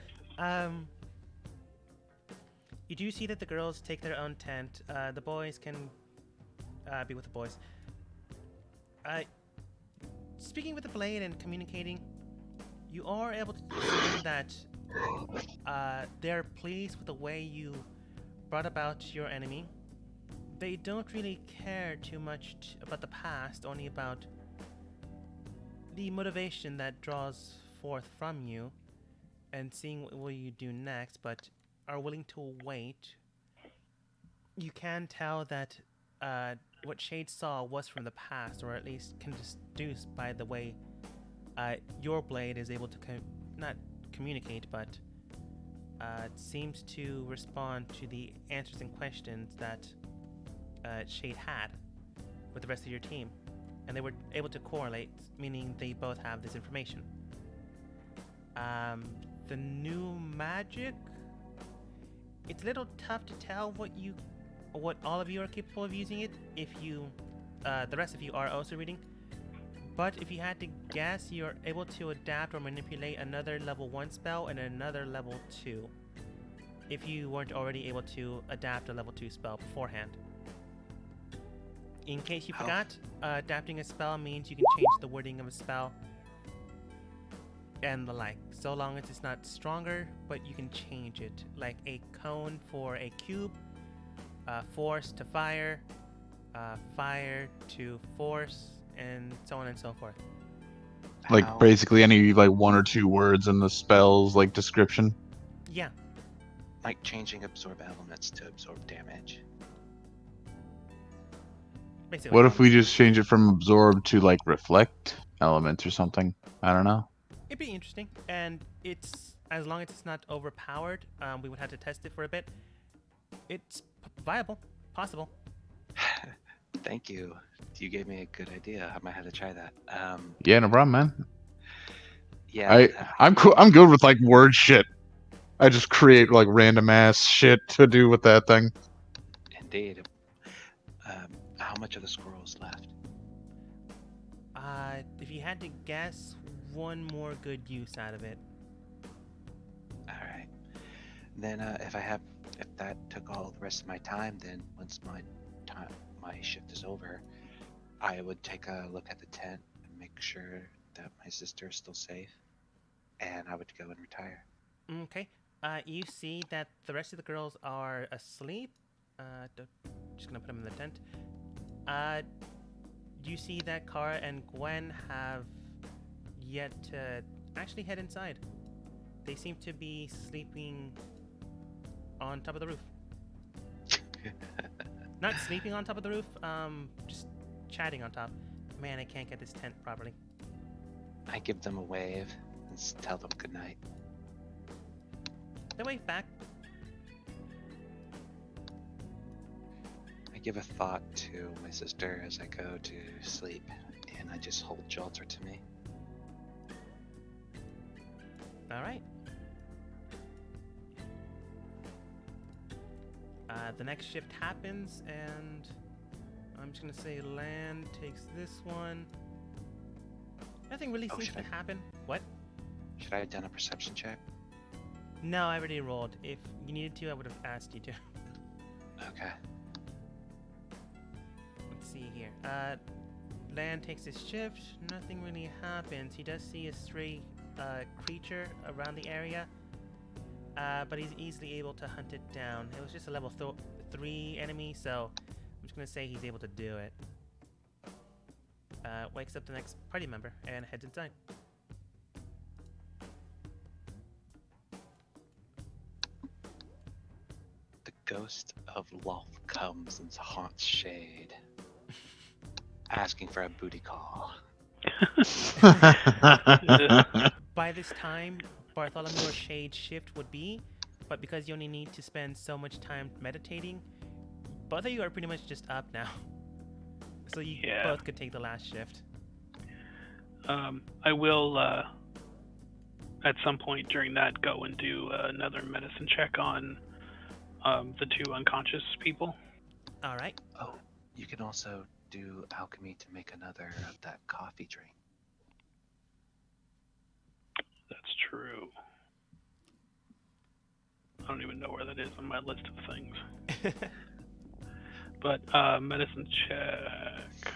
You do see that the girls take their own tent. The boys can be with the boys. Speaking with the blade and communicating, you are able to see that they're pleased with the way you brought about your enemy. They don't really care too much about the past, only about the motivation that draws forth from you and seeing what will you do next, but are willing to wait. You can tell that what Shade saw was from the past, or at least can deduce by the way your blade is able to not communicate, but seems to respond to the answers and questions that Shade had with the rest of your team, and they were able to correlate, meaning they both have this information. The new magic, it's a little tough to tell what all of you are capable of using it if you the rest of you are also reading. But if you had to guess, you're able to adapt or manipulate another level 1 spell and another level 2 if you weren't already able to adapt a level 2 spell beforehand. In case you forgot, adapting a spell means you can change the wording of a spell and the like, so long as it's not stronger, but you can change it, like a cone for a cube, force to fire, fire to force, and so on and so forth. Like basically any like 1 or 2 words in the spell's like description. Yeah. Like changing absorb elements to absorb damage. Basically. What if we just change it from absorb to like reflect elements or something? I don't know. It'd be interesting, and it's as long as it's not overpowered. We would have to test it for a bit. It's viable, possible. Thank you. You gave me a good idea. I might have to try that. Yeah, no problem, man. Yeah. I'm cool. I'm good with like word shit. I just create like random ass shit to do with that thing. Indeed. How much of the scrolls left? If you had to guess, 1 more good use out of it. All right. Then if that took all the rest of my time, then once my shift is over, I would take a look at the tent and make sure that my sister is still safe, and I would go and retire. Okay. You see that the rest of the girls are asleep. Just gonna put them in the tent. You see that Kara and Gwen have yet to actually head inside. They seem to be sleeping on top of the roof. Not sleeping on top of the roof, just chatting on top. Man, I can't get this tent properly. I give them a wave and tell them good night. They wave back. I give a thought to my sister as I go to sleep, and I just hold Jalter to me. Alright. The next shift happens, and I'm just gonna say Land takes this one. Nothing really seems to happen. What? Should I have done a perception check? No, I already rolled. If you needed to, I would have asked you to. Okay. Let's see here. Land takes his shift. Nothing really happens. He does see a stray creature around the area, but he's easily able to hunt it down. It was just a level 3 enemy, so I'm just gonna say he's able to do it. Wakes up the next party member and heads inside. The ghost of Lolth comes and haunts Shade, asking for a booty call. By this time, Bartholomew or Shade's shift would be, but because you only need to spend so much time meditating, both of you are pretty much just up now. So you both could take the last shift. I will, at some point during that, go and do another medicine check on the two unconscious people. Alright. Oh, you can also do alchemy to make another of that coffee drink. That's true. I don't even know where that is on my list of things. But medicine check.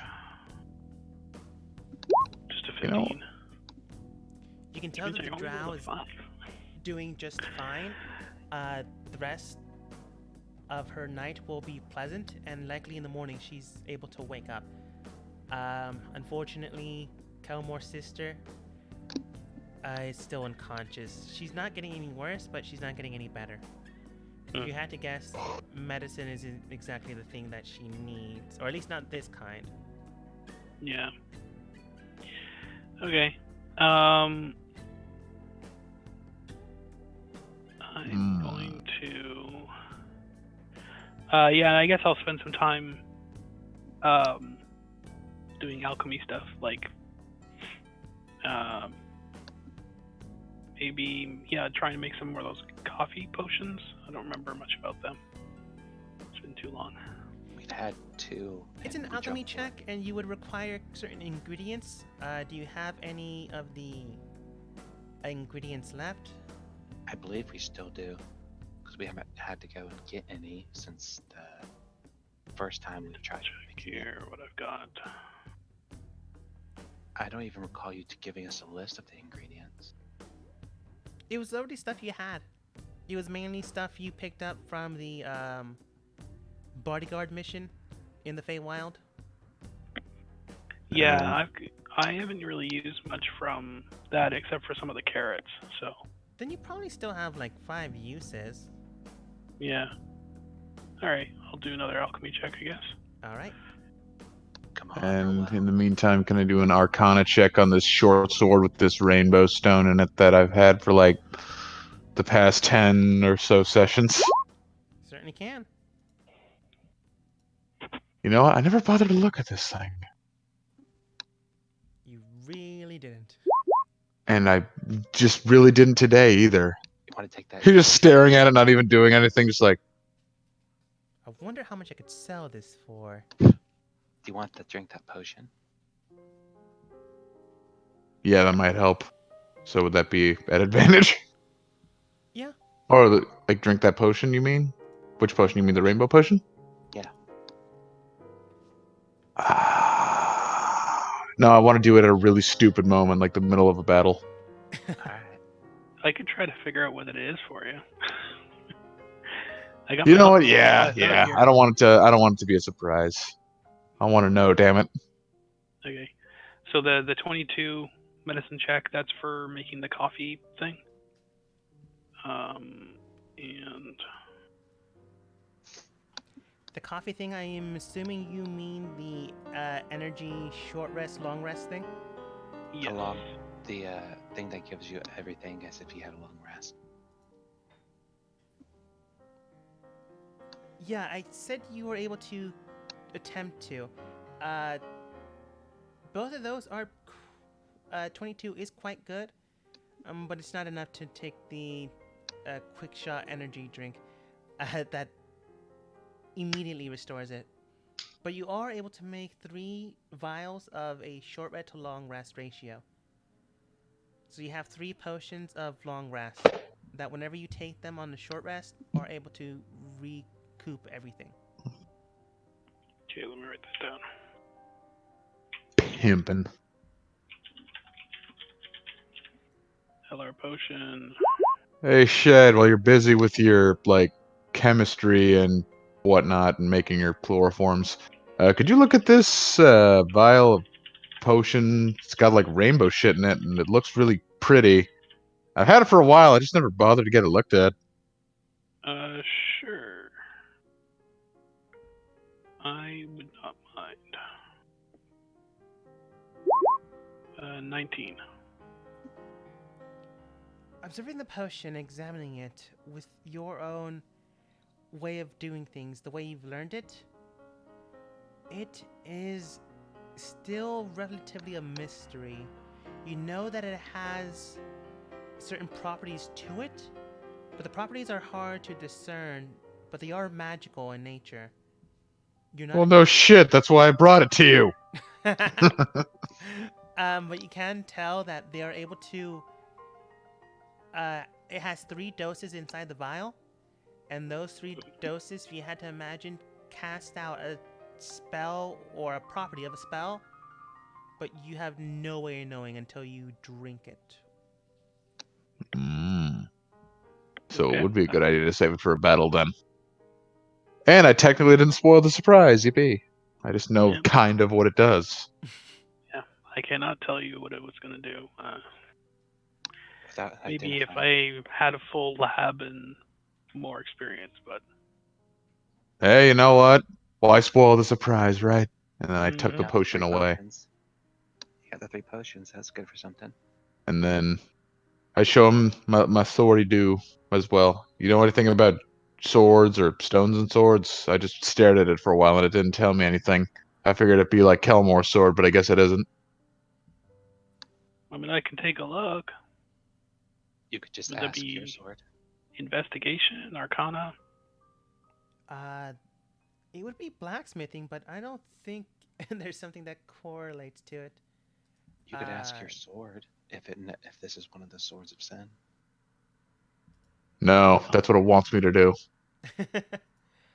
Just a 15. You can tell that the drow is doing just fine. The rest of her night will be pleasant, and likely in the morning she's able to wake up. Unfortunately, Kelmore's sister is still unconscious. She's not getting any worse, but she's not getting any better. If you had to guess, medicine isn't exactly the thing that she needs, or at least not this kind. Yeah. Okay. I'm going to. Yeah, I guess I'll spend some time doing alchemy stuff, like maybe trying to make some more of those coffee potions. I don't remember much about them. It's been too long. We've had two. It's an alchemy check, and you would require certain ingredients. Do you have any of the ingredients left? I believe we still do, because we haven't had to go and get any since the first time we tried to make here what I've got. I don't even recall you giving us a list of the ingredients. It was already stuff you had. It was mainly stuff you picked up from the bodyguard mission in the Feywild. Yeah, I haven't really used much from that except for some of the carrots. So. Then you probably still have like 5 uses. Yeah. All right, I'll do another alchemy check, I guess. All right. Come on. And in the meantime, can I do an Arcana check on this short sword with this rainbow stone in it that I've had for like the past 10 or so sessions? Certainly can. You know what? I never bothered to look at this thing. You really didn't. And I just really didn't today either. You want to take that? You're just staring at it, not even doing anything, just like... I wonder how much I could sell this for. Do you want to drink that potion? Yeah, that might help. So would that be at advantage? Yeah. Or Like drink that potion, you mean? Which potion? You mean the rainbow potion? Yeah. No, I want to do it at a really stupid moment, like the middle of a battle. All right. I could try to figure out what it is for you. I got You my know what? alcohol Yeah, glass out yeah. here. I don't want it to. I don't want it to be a surprise. I want to know. Damn it. Okay. So the 22 medicine check, that's for making the coffee thing. And The coffee thing, I am assuming you mean the energy short rest, long rest thing? yes. Along the thing that gives you everything as if you had a long rest. Yeah, I said you were able to attempt to. Both of those are. 22 is quite good, but it's not enough to take the quick shot energy drink that immediately restores it. But you are able to make 3 vials of a short rest to long rest ratio. So you have 3 potions of long rest that whenever you take them on the short rest are able to recoup everything. Okay, let me write that down. Pimpin'. LR potion. Hey, Shed. While you're busy with your like chemistry and whatnot and making your chloroforms, could you look at this vial of potion? It's got like rainbow shit in it, and it looks really pretty. I've had it for a while. I just never bothered to get it looked at. Sure. I would not mind. 19. Observing the potion, examining it with your own way of doing things, the way you've learned it, it is still relatively a mystery. You know that it has certain properties to it, but the properties are hard to discern, but they are magical in nature. You're not. Well, no shit. That's why I brought it to you. But you can tell that they are able to. It has 3 doses inside the vial, and those 3 doses, if you had to imagine, cast out a spell or a property of a spell, but you have no way of knowing until you drink it. So Okay. it would be a good idea to save it for a battle then. And I technically didn't spoil the surprise, yippee. I just know Yep. kind of what it does. Yeah, I cannot tell you what it was going to do. Without Maybe if identifying. I had a full lab and more experience, but Hey, you know what? Why spoil the surprise, right? And then I took Mhm. the Yeah, potion 3 away. potions. You got the 3 potions. That's good for something. And then I show him my sword do as well. You know anything about swords or stones and swords? I just stared at it for a while and it didn't tell me anything. I figured it'd be like Kelmore's sword, but I guess it isn't. I mean, I can take a look. You could just Would that ask your be sword. investigation, arcana? It would be blacksmithing, but I don't think there's something that correlates to it. You could ask your Uh, sword if this is one of the swords of sin. No, that's what it wants me to do.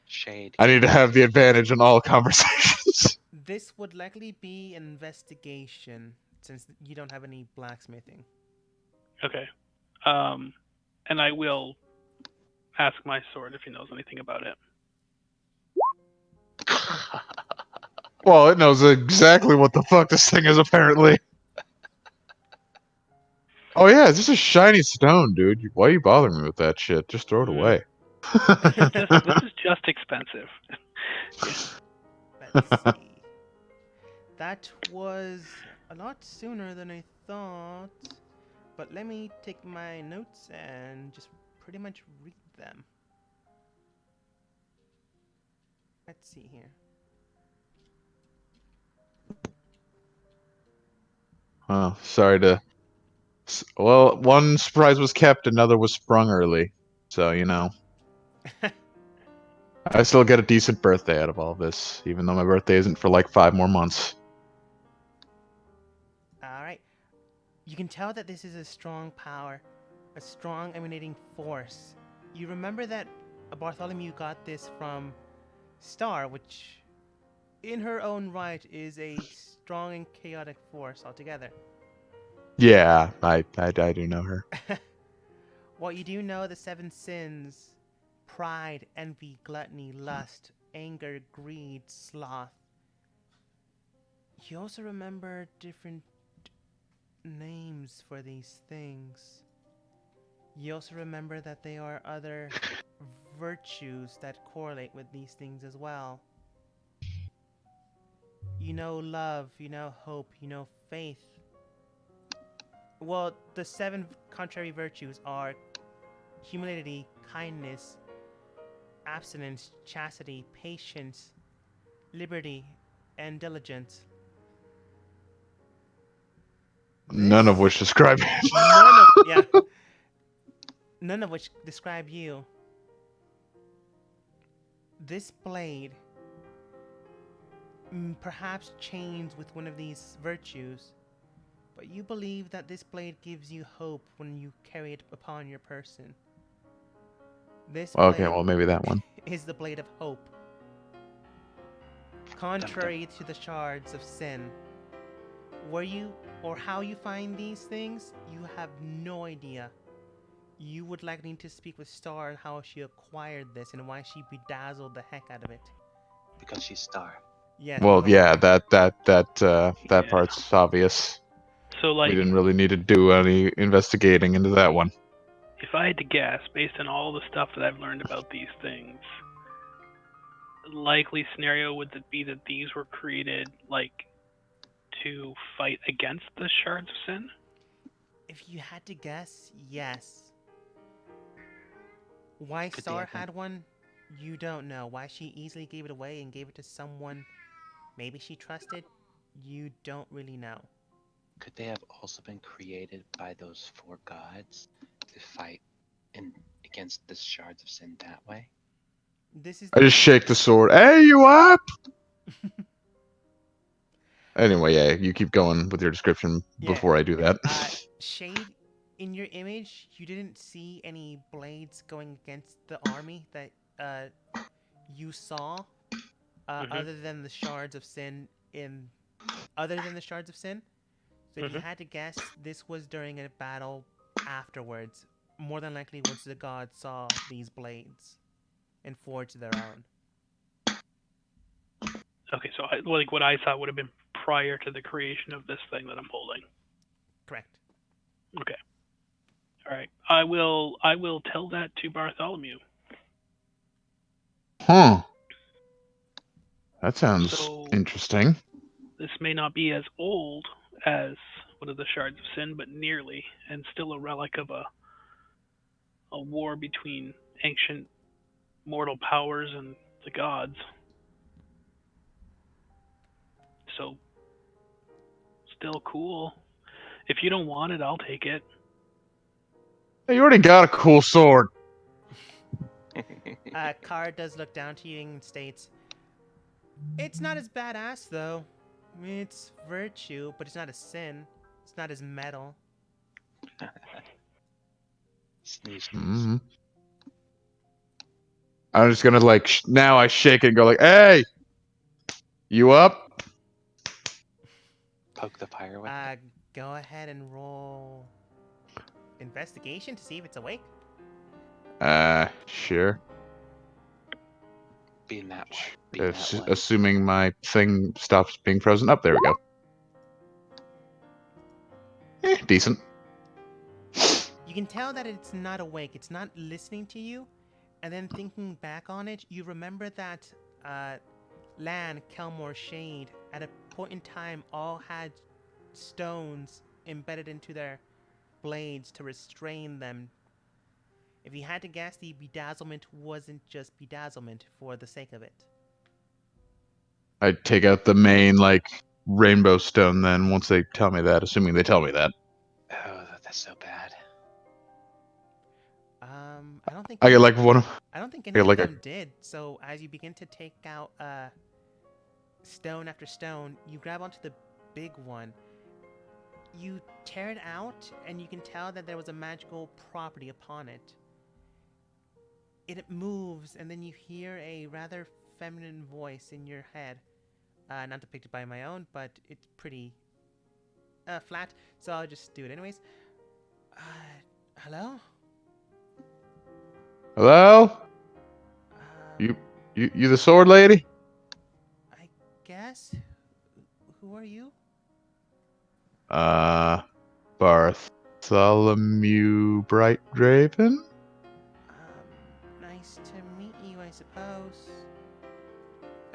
Shade. I need to have the advantage in all conversations. This would likely be an investigation, since you don't have any blacksmithing. Okay. And I will ask my sword if he knows anything about it. Well, it knows exactly what the fuck this thing is, apparently. Oh yeah, it's just a shiny stone, dude. Why are you bothering me with that shit? Just throw it away. This is just expensive. Let's see. That was a lot sooner than I thought. But let me take my notes and just pretty much read them. Let's see here. Oh, sorry to. Well, one surprise was kept, another was sprung early. So, you know. I still get a decent birthday out of all this, even though my birthday isn't for like 5 more months. Alright. You can tell that this is a strong power, a strong emanating force. You remember that Bartholomew got this from Star, which in her own right is a strong and chaotic force altogether. Yeah, I do know her. Well, you do know the 7 sins: pride, envy, gluttony, lust, anger, greed, sloth. You also remember different names for these things. You also remember that there are other virtues that correlate with these things as well. You know love, you know hope, you know faith. Well, the 7 contrary virtues are humility, kindness, abstinence, chastity, patience, liberty, and diligence. None of This which describe none of which describe you. This blade perhaps chains with one of these virtues, but you believe that this blade gives you hope when you carry it upon your person. This Okay, blade well maybe that one. is the blade of hope. Contrary to the shards of sin, where you or how you find these things, you have no idea. You would likely need to speak with Star on how she acquired this and why she bedazzled the heck out of it. Because she's Star. Yes. Well, because- yeah, that Yeah. part's obvious. So, We like, didn't really need to do any investigating into that one. if I had to guess, based on all the stuff that I've learned about these things, likely scenario would it be that these were created, like, to fight against the shards of sin? If you had to guess, yes. Why Could they Star have been- had one, you don't know. Why she easily gave it away and gave it to someone maybe she trusted, you don't really know. Could they have also been created by those 4 gods to fight against the shards of sin that way? This is I just shake the sword. Hey, you up? Anyway, yeah, you keep going with your description Yeah. before I do that. Shade, in your image, you didn't see any blades going against the army that you saw, other than the shards of sin other than the shards of sin. So if you had to guess, this was during a battle afterwards. More than likely, once the gods saw these blades and forged their own. Okay, so like what I thought would have been prior to the creation of this thing that I'm holding. Correct. Okay. All right. I will tell that to Bartholomew. Huh. That sounds So- interesting. This may not be as old as one of the shards of sin, but nearly, and still a relic of a war between ancient mortal powers and the gods. So, still cool. If you don't want it, I'll take it. Hey, you already got a cool sword. Kara does look down to you and states, "It's not as badass though. It's virtue, but it's not a sin. It's not as metal." Sneeze. hmm I'm just gonna like now I shake it and go like, "Hey, you up?" Poke the fire with it. Go ahead and roll investigation to see if it's awake. Sure. Being that one. Being that one. Assuming my thing stops being frozen. Up, there we go. Decent. You can tell that it's not awake. It's not listening to you. And then thinking back on it, you remember that Lan, Kelmore, Shade, at a point in time, all had stones embedded into their blades to restrain them. If you had to guess, the bedazzlement wasn't just bedazzlement for the sake of it. I take out the main like rainbow stone then once they tell me that, assuming they tell me that. Oh, that's so bad. I don't think I get like one of I don't think I any get of like them did. So as you begin to take out stone after stone, you grab onto the big one. You tear it out, and you can tell that there was a magical property upon it. it moves, and then you hear a rather feminine voice in your head. Not depicted by my own, but it's pretty flat, so I'll just do it anyways. Hello? Hello? Um, You the sword lady? I guess. Who are you? Bartholomew Brightdraven? Nice to meet you, I suppose.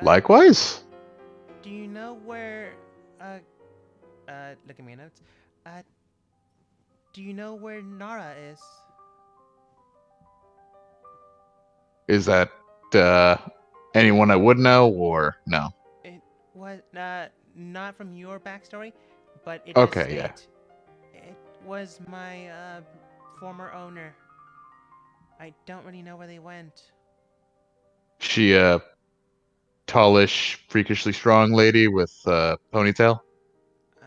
Likewise? Do you know where, look at my notes. Do you know where Nara is? Is that, anyone I would know, or no? It was, not from your backstory, but it Okay, does yeah. state it was my, former owner. I don't really know where they went. She a tallish, freakishly strong lady with a ponytail? Uh,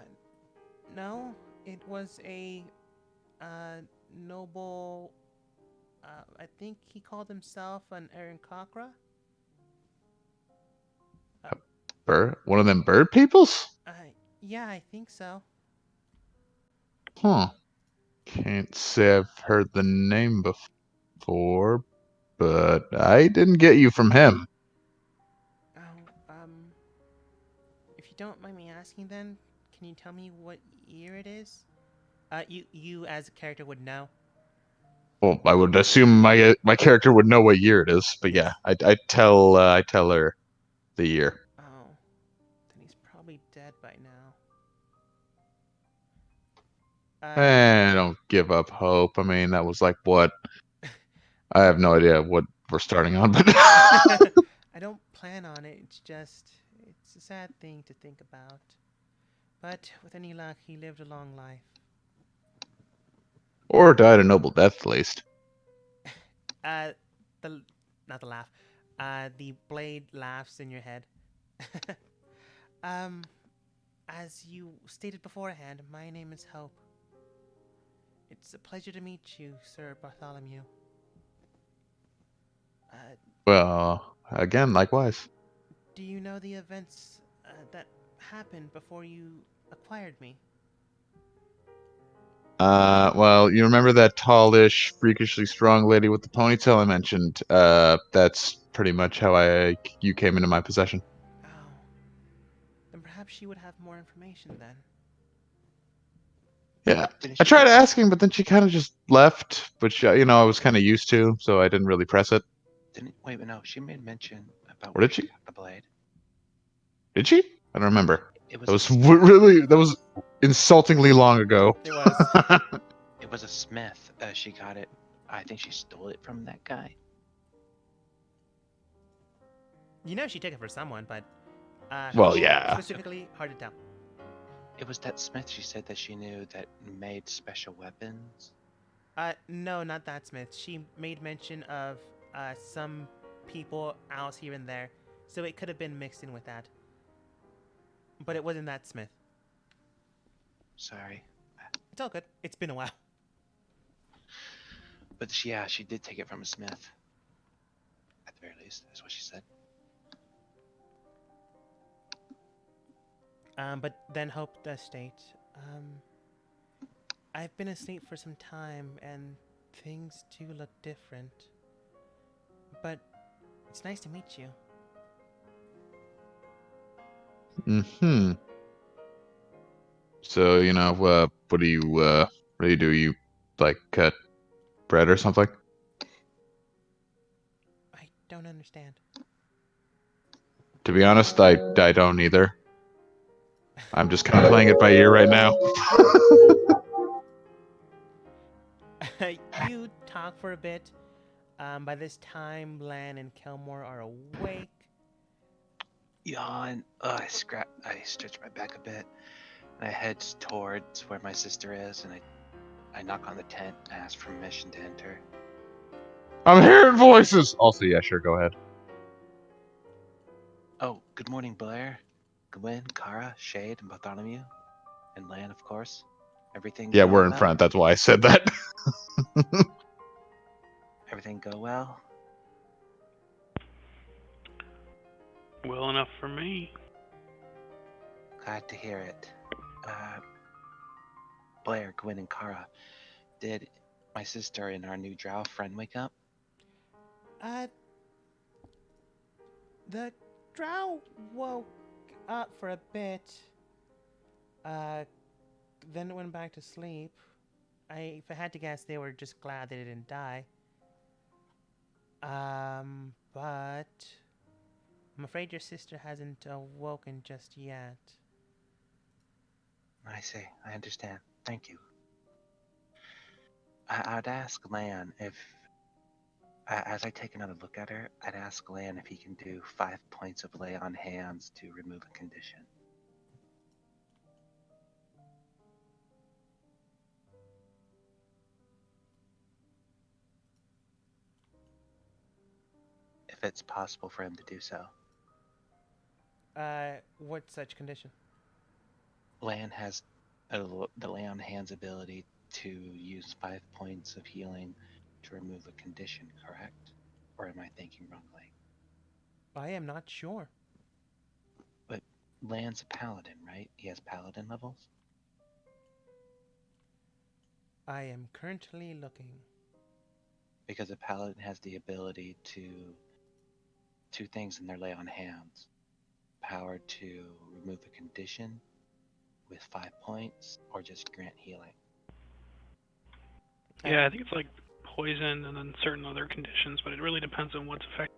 no, it was a, noble, I think he called himself an Aaron Kakra? One of them bird peoples? Uh, yeah, I think so. Huh. Can't say I've heard the name before, but I didn't get you from him. Oh, if you don't mind me asking then, can you tell me what year it is? You as a character would know. Well, I would assume my character would know what year it is, but Yes. yeah, I tell her the year. Oh, then he's probably dead by now. Don't give up hope. I mean, that was like what? I have no idea what we're starting on, but I don't plan on it. It's a sad thing to think about. But with any luck, he lived a long life. or died a noble death at least. Uh, the not the laugh. The blade laughs in your head. um, as you stated beforehand, my name is Hope. It's a pleasure to meet you, Sir Bartholomew. Well, again, likewise. Do you know the events that happened before you acquired me? Well, you remember that tallish, freakishly strong lady with the ponytail I mentioned? That's pretty much how you came into my possession. Oh, then perhaps she would have more information then. Yeah, Didn't I she tried take- asking, but then she kind of just left, which I was kind of used to, so I didn't really press it. Didn't wait, but no. She made mention about Or where did she she? got the blade. Did she? I don't remember. It was That a was smith. really that was insultingly long ago. It was. It was a smith. She got it. I think she stole it from that guy. You know she took it for someone, but Well, who yeah. specifically, hard to tell. It was that smith she said that she knew that made special weapons. No, not that Smith. She made mention of some people else here and there, so it could have been mixed in with that. But it wasn't that Smith. Sorry. It's all good. It's been a while. But she did take it from a smith. At the very least, that's what she said. But then Hope does state, I've been asleep for some time, and things do look different. But it's nice to meet you. Hmm. So what do you do? You like cut bread or something? I don't understand. To be honest, I don't either. I'm just kind of playing it by ear right now. You talk for a bit. By this time, Lan and Kelmore are awake. Yawn. I stretch my back a bit, and I head towards where my sister is, and I knock on the tent and ask for permission to enter. I'm hearing voices. Also, yeah, sure, go ahead. Oh, good morning, Blair, Gwen, Kara, Shade, and Bartholomew, and Lan, of course. Everything Yeah, going we're in well? front. That's why I said that. Everything go well? Well enough for me. Glad to hear it. Blair, Gwyn, and Kara, did my sister and our new drow friend wake up? The drow woke up for a bit. Then it went back to sleep. If I had to guess, they were just glad they didn't die. But I'm afraid your sister hasn't awoken just yet. I see. I understand. Thank you. I'd ask Lan if, as I take another look at her, I'd ask Lan if he can do 5 points of lay on hands to remove a condition. If it's possible for him to do so. What such condition? Lan has the lay on hands ability to use 5 points of healing to remove a condition, correct? Or am I thinking wrongly? I am not sure. But Lan's a paladin, right? He has paladin levels? I am currently looking. Because a paladin has the ability to two things in their lay on hands. Power to remove a condition with 5 points, or just grant healing. Yeah, I think it's like poison and then certain other conditions, but it really depends on what's affected.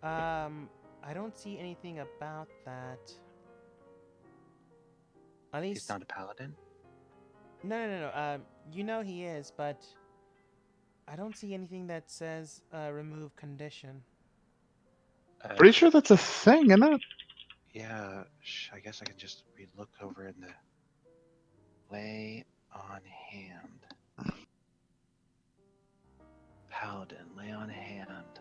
I don't see anything about that. At least He's not a paladin? No. You know he is, but I don't see anything that says remove condition. Pretty sure that's a thing, isn't it? Yeah, I guess I can just look over in the lay on hand. Paladin, lay on hand.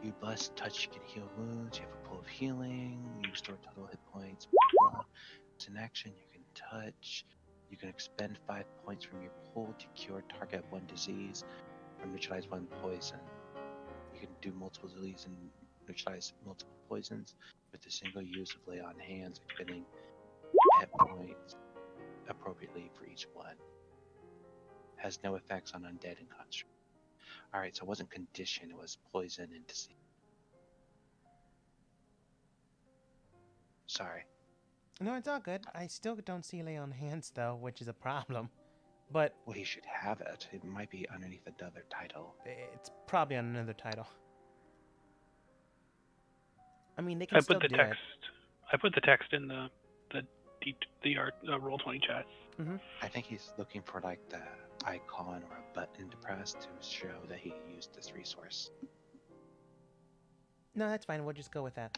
You bless, touch, you can heal wounds. You have a pull of healing. You restore total hit points. It's an action. You can touch. You can expend 5 points from your pool to cure target 1 disease or neutralize 1 poison. You can do multiple diseases and neutralize multiple poisons with a single use of lay on hands, expending hit points appropriately for each one. Has no effects on undead and construct. Alright, so it wasn't condition, it was poison and disease. Sorry. No, it's all good. I still don't see lay on hands though, which is a problem. But Well, he should have it. It might be underneath another title. it's probably on another title. I mean, they can I still put the do text. I put the text in the Roll20 chat. it. Mm-hmm. I think he's looking for like the icon or a button to press to show that he used this resource. No, that's fine. We'll just go with that.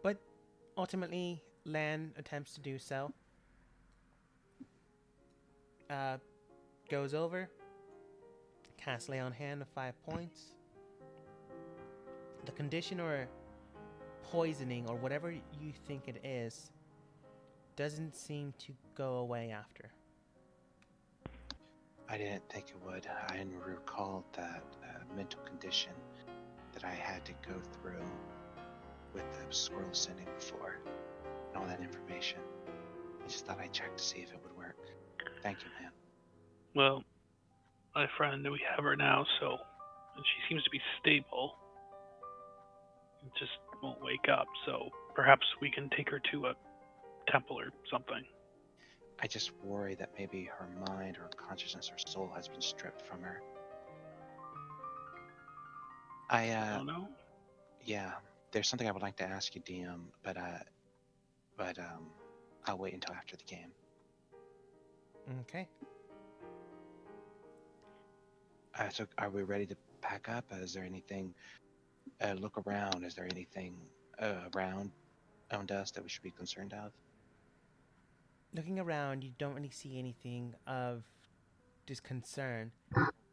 But ultimately, Lan attempts to do so. Goes over. Casts lay on hand of 5 points. The condition or poisoning or whatever you think it is doesn't seem to go away after. I didn't think it would. I recalled that mental condition that I had to go through with the scroll sending before and all that information. I just thought I'd check to see if it would work. Thank you, man. Well, my friend, we have her now, so and she seems to be stable. It just won't wake up, so perhaps we can take her to a temple or something. I just worry that maybe her mind or consciousness or soul has been stripped from her. I don't know. Yeah, there's something I would like to ask you, DM, but I'll wait until after the game. Okay. So are we ready to pack up? Is there anything? Look around. Is there anything around us that we should be concerned of? Looking around, you don't really see anything of disconcern.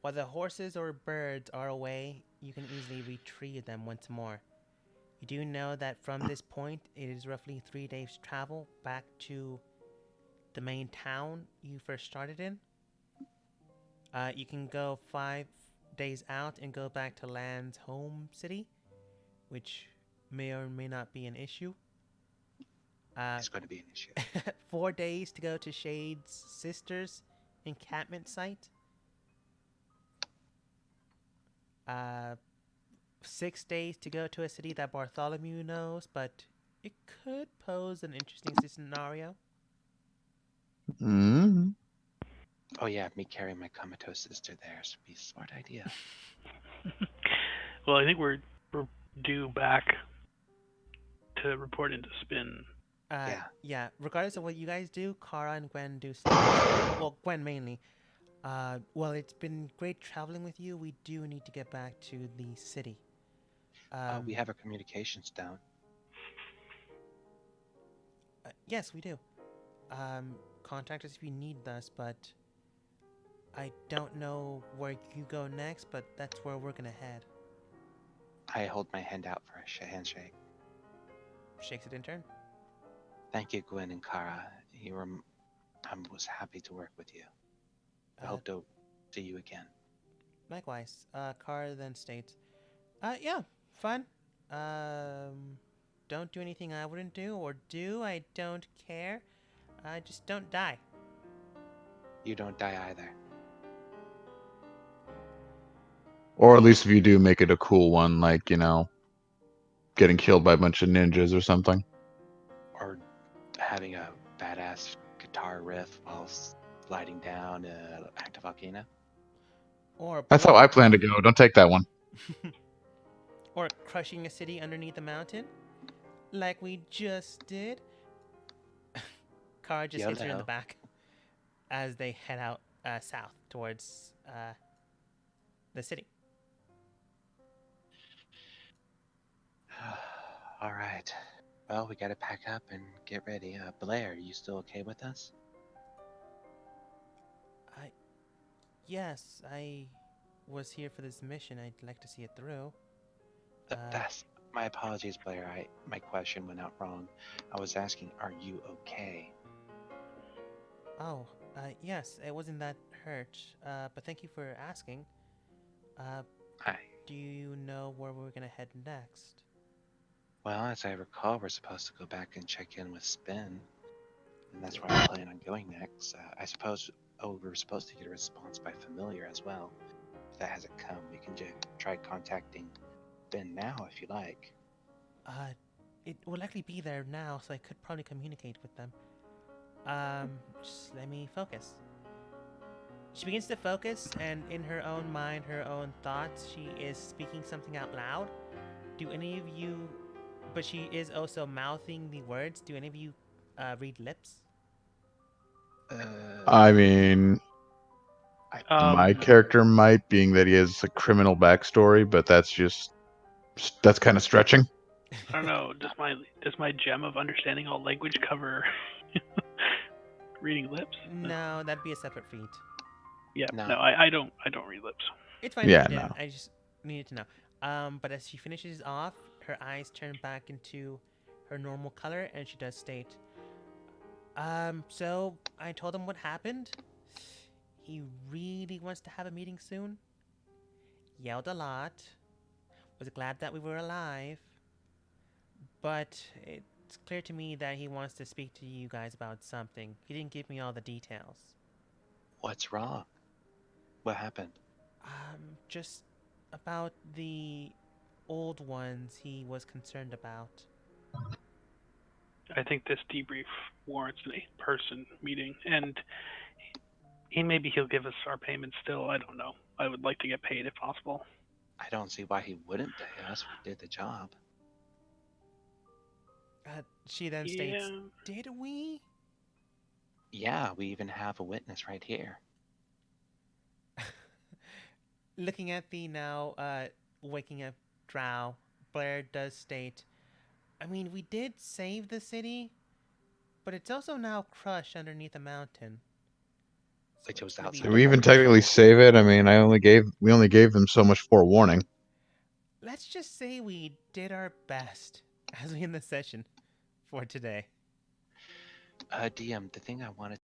While the horses or birds are away, you can easily retrieve them once more. You do know that from this point, it is roughly 3 days travel back to the main town you first started in. You can go 5 days out and go back to Land's home city, which may or may not be an issue. It's going to be an issue. 4 days to go to Shade's sister's encampment site. 6 days to go to a city that Bartholomew knows, but it could pose an interesting scenario. Mm. Oh yeah, me carrying my comatose sister there should be a smart idea. Well, I think we're due back to report into Spin. Yeah. Regardless of what you guys do, Kara and Gwen do stuff. Well, Gwen mainly. Well, it's been great traveling with you. We do need to get back to the city. We have our communications down. Yes, we do. Contact us if you need us, but I don't know where you go next, but that's where we're gonna head. I hold my hand out for a handshake. Shakes it in turn. Thank you, Gwen and Kara. I was happy to work with you. I hope to see you again. Likewise. Kara then states, yeah, fun. Don't do anything I wouldn't do, or do, I don't care. Just don't die. You don't die either. Or at least if you do, make it a cool one, like, you know, getting killed by a bunch of ninjas or something. Or having a badass guitar riff while sliding down an active volcano. Or That's how I plan to go. Don't take that one. Or crushing a city underneath a mountain, like we just did. Kara just hits her in the YOLO. back as they head out south towards the city. All right. Well, we gotta pack up and get ready. Blair, you still okay with us? Yes, I was here for this mission. I'd like to see it through. That's my apologies, Blair. My question went out wrong. I was asking, are you okay? Oh, yes, it wasn't that hurt. But thank you for asking. Do you know where we're gonna head next? Well, as I recall, we're supposed to go back and check in with Spin, and that's where I plan on going next. I suppose. Oh, we were supposed to get a response by Familiar as well. If that hasn't come, we can try contacting Ben now if you like. It will likely be there now, so I could probably communicate with them. Just let me focus. She begins to focus, and in her own mind, her own thoughts, she is speaking something out loud. Do any of you... But she is also mouthing the words. Do any of you read lips? I mean, my character might, being that he has a criminal backstory, but that's kind of stretching. I don't know. Does my gem of understanding all language cover reading lips? No, that'd be a separate feat. Yeah. No. No, I don't read lips. It's fine Yeah, if you didn't. no. I just needed to know. But as she finishes off, her eyes turn back into her normal color, and she does state, so I told him what happened. He really wants to have a meeting soon. Yelled a lot. Was glad that we were alive. But it's clear to me that he wants to speak to you guys about something. He didn't give me all the details. What's wrong? What happened? Just about the old ones he was concerned about. I think this debrief warrants an 8-person meeting, and maybe he'll give us our payment still. I don't know. I would like to get paid if possible. I don't see why he wouldn't pay us. We did the job. She then states, did we? Yeah, we even have a witness right here. Looking at the now waking up Drow, Blair does state, I mean, we did save the city, but it's also now crushed underneath a mountain. Which was really outside. Did we even technically save it? I mean, we only gave them so much forewarning. Let's just say we did our best as we end the session for today. DM, the thing I wanted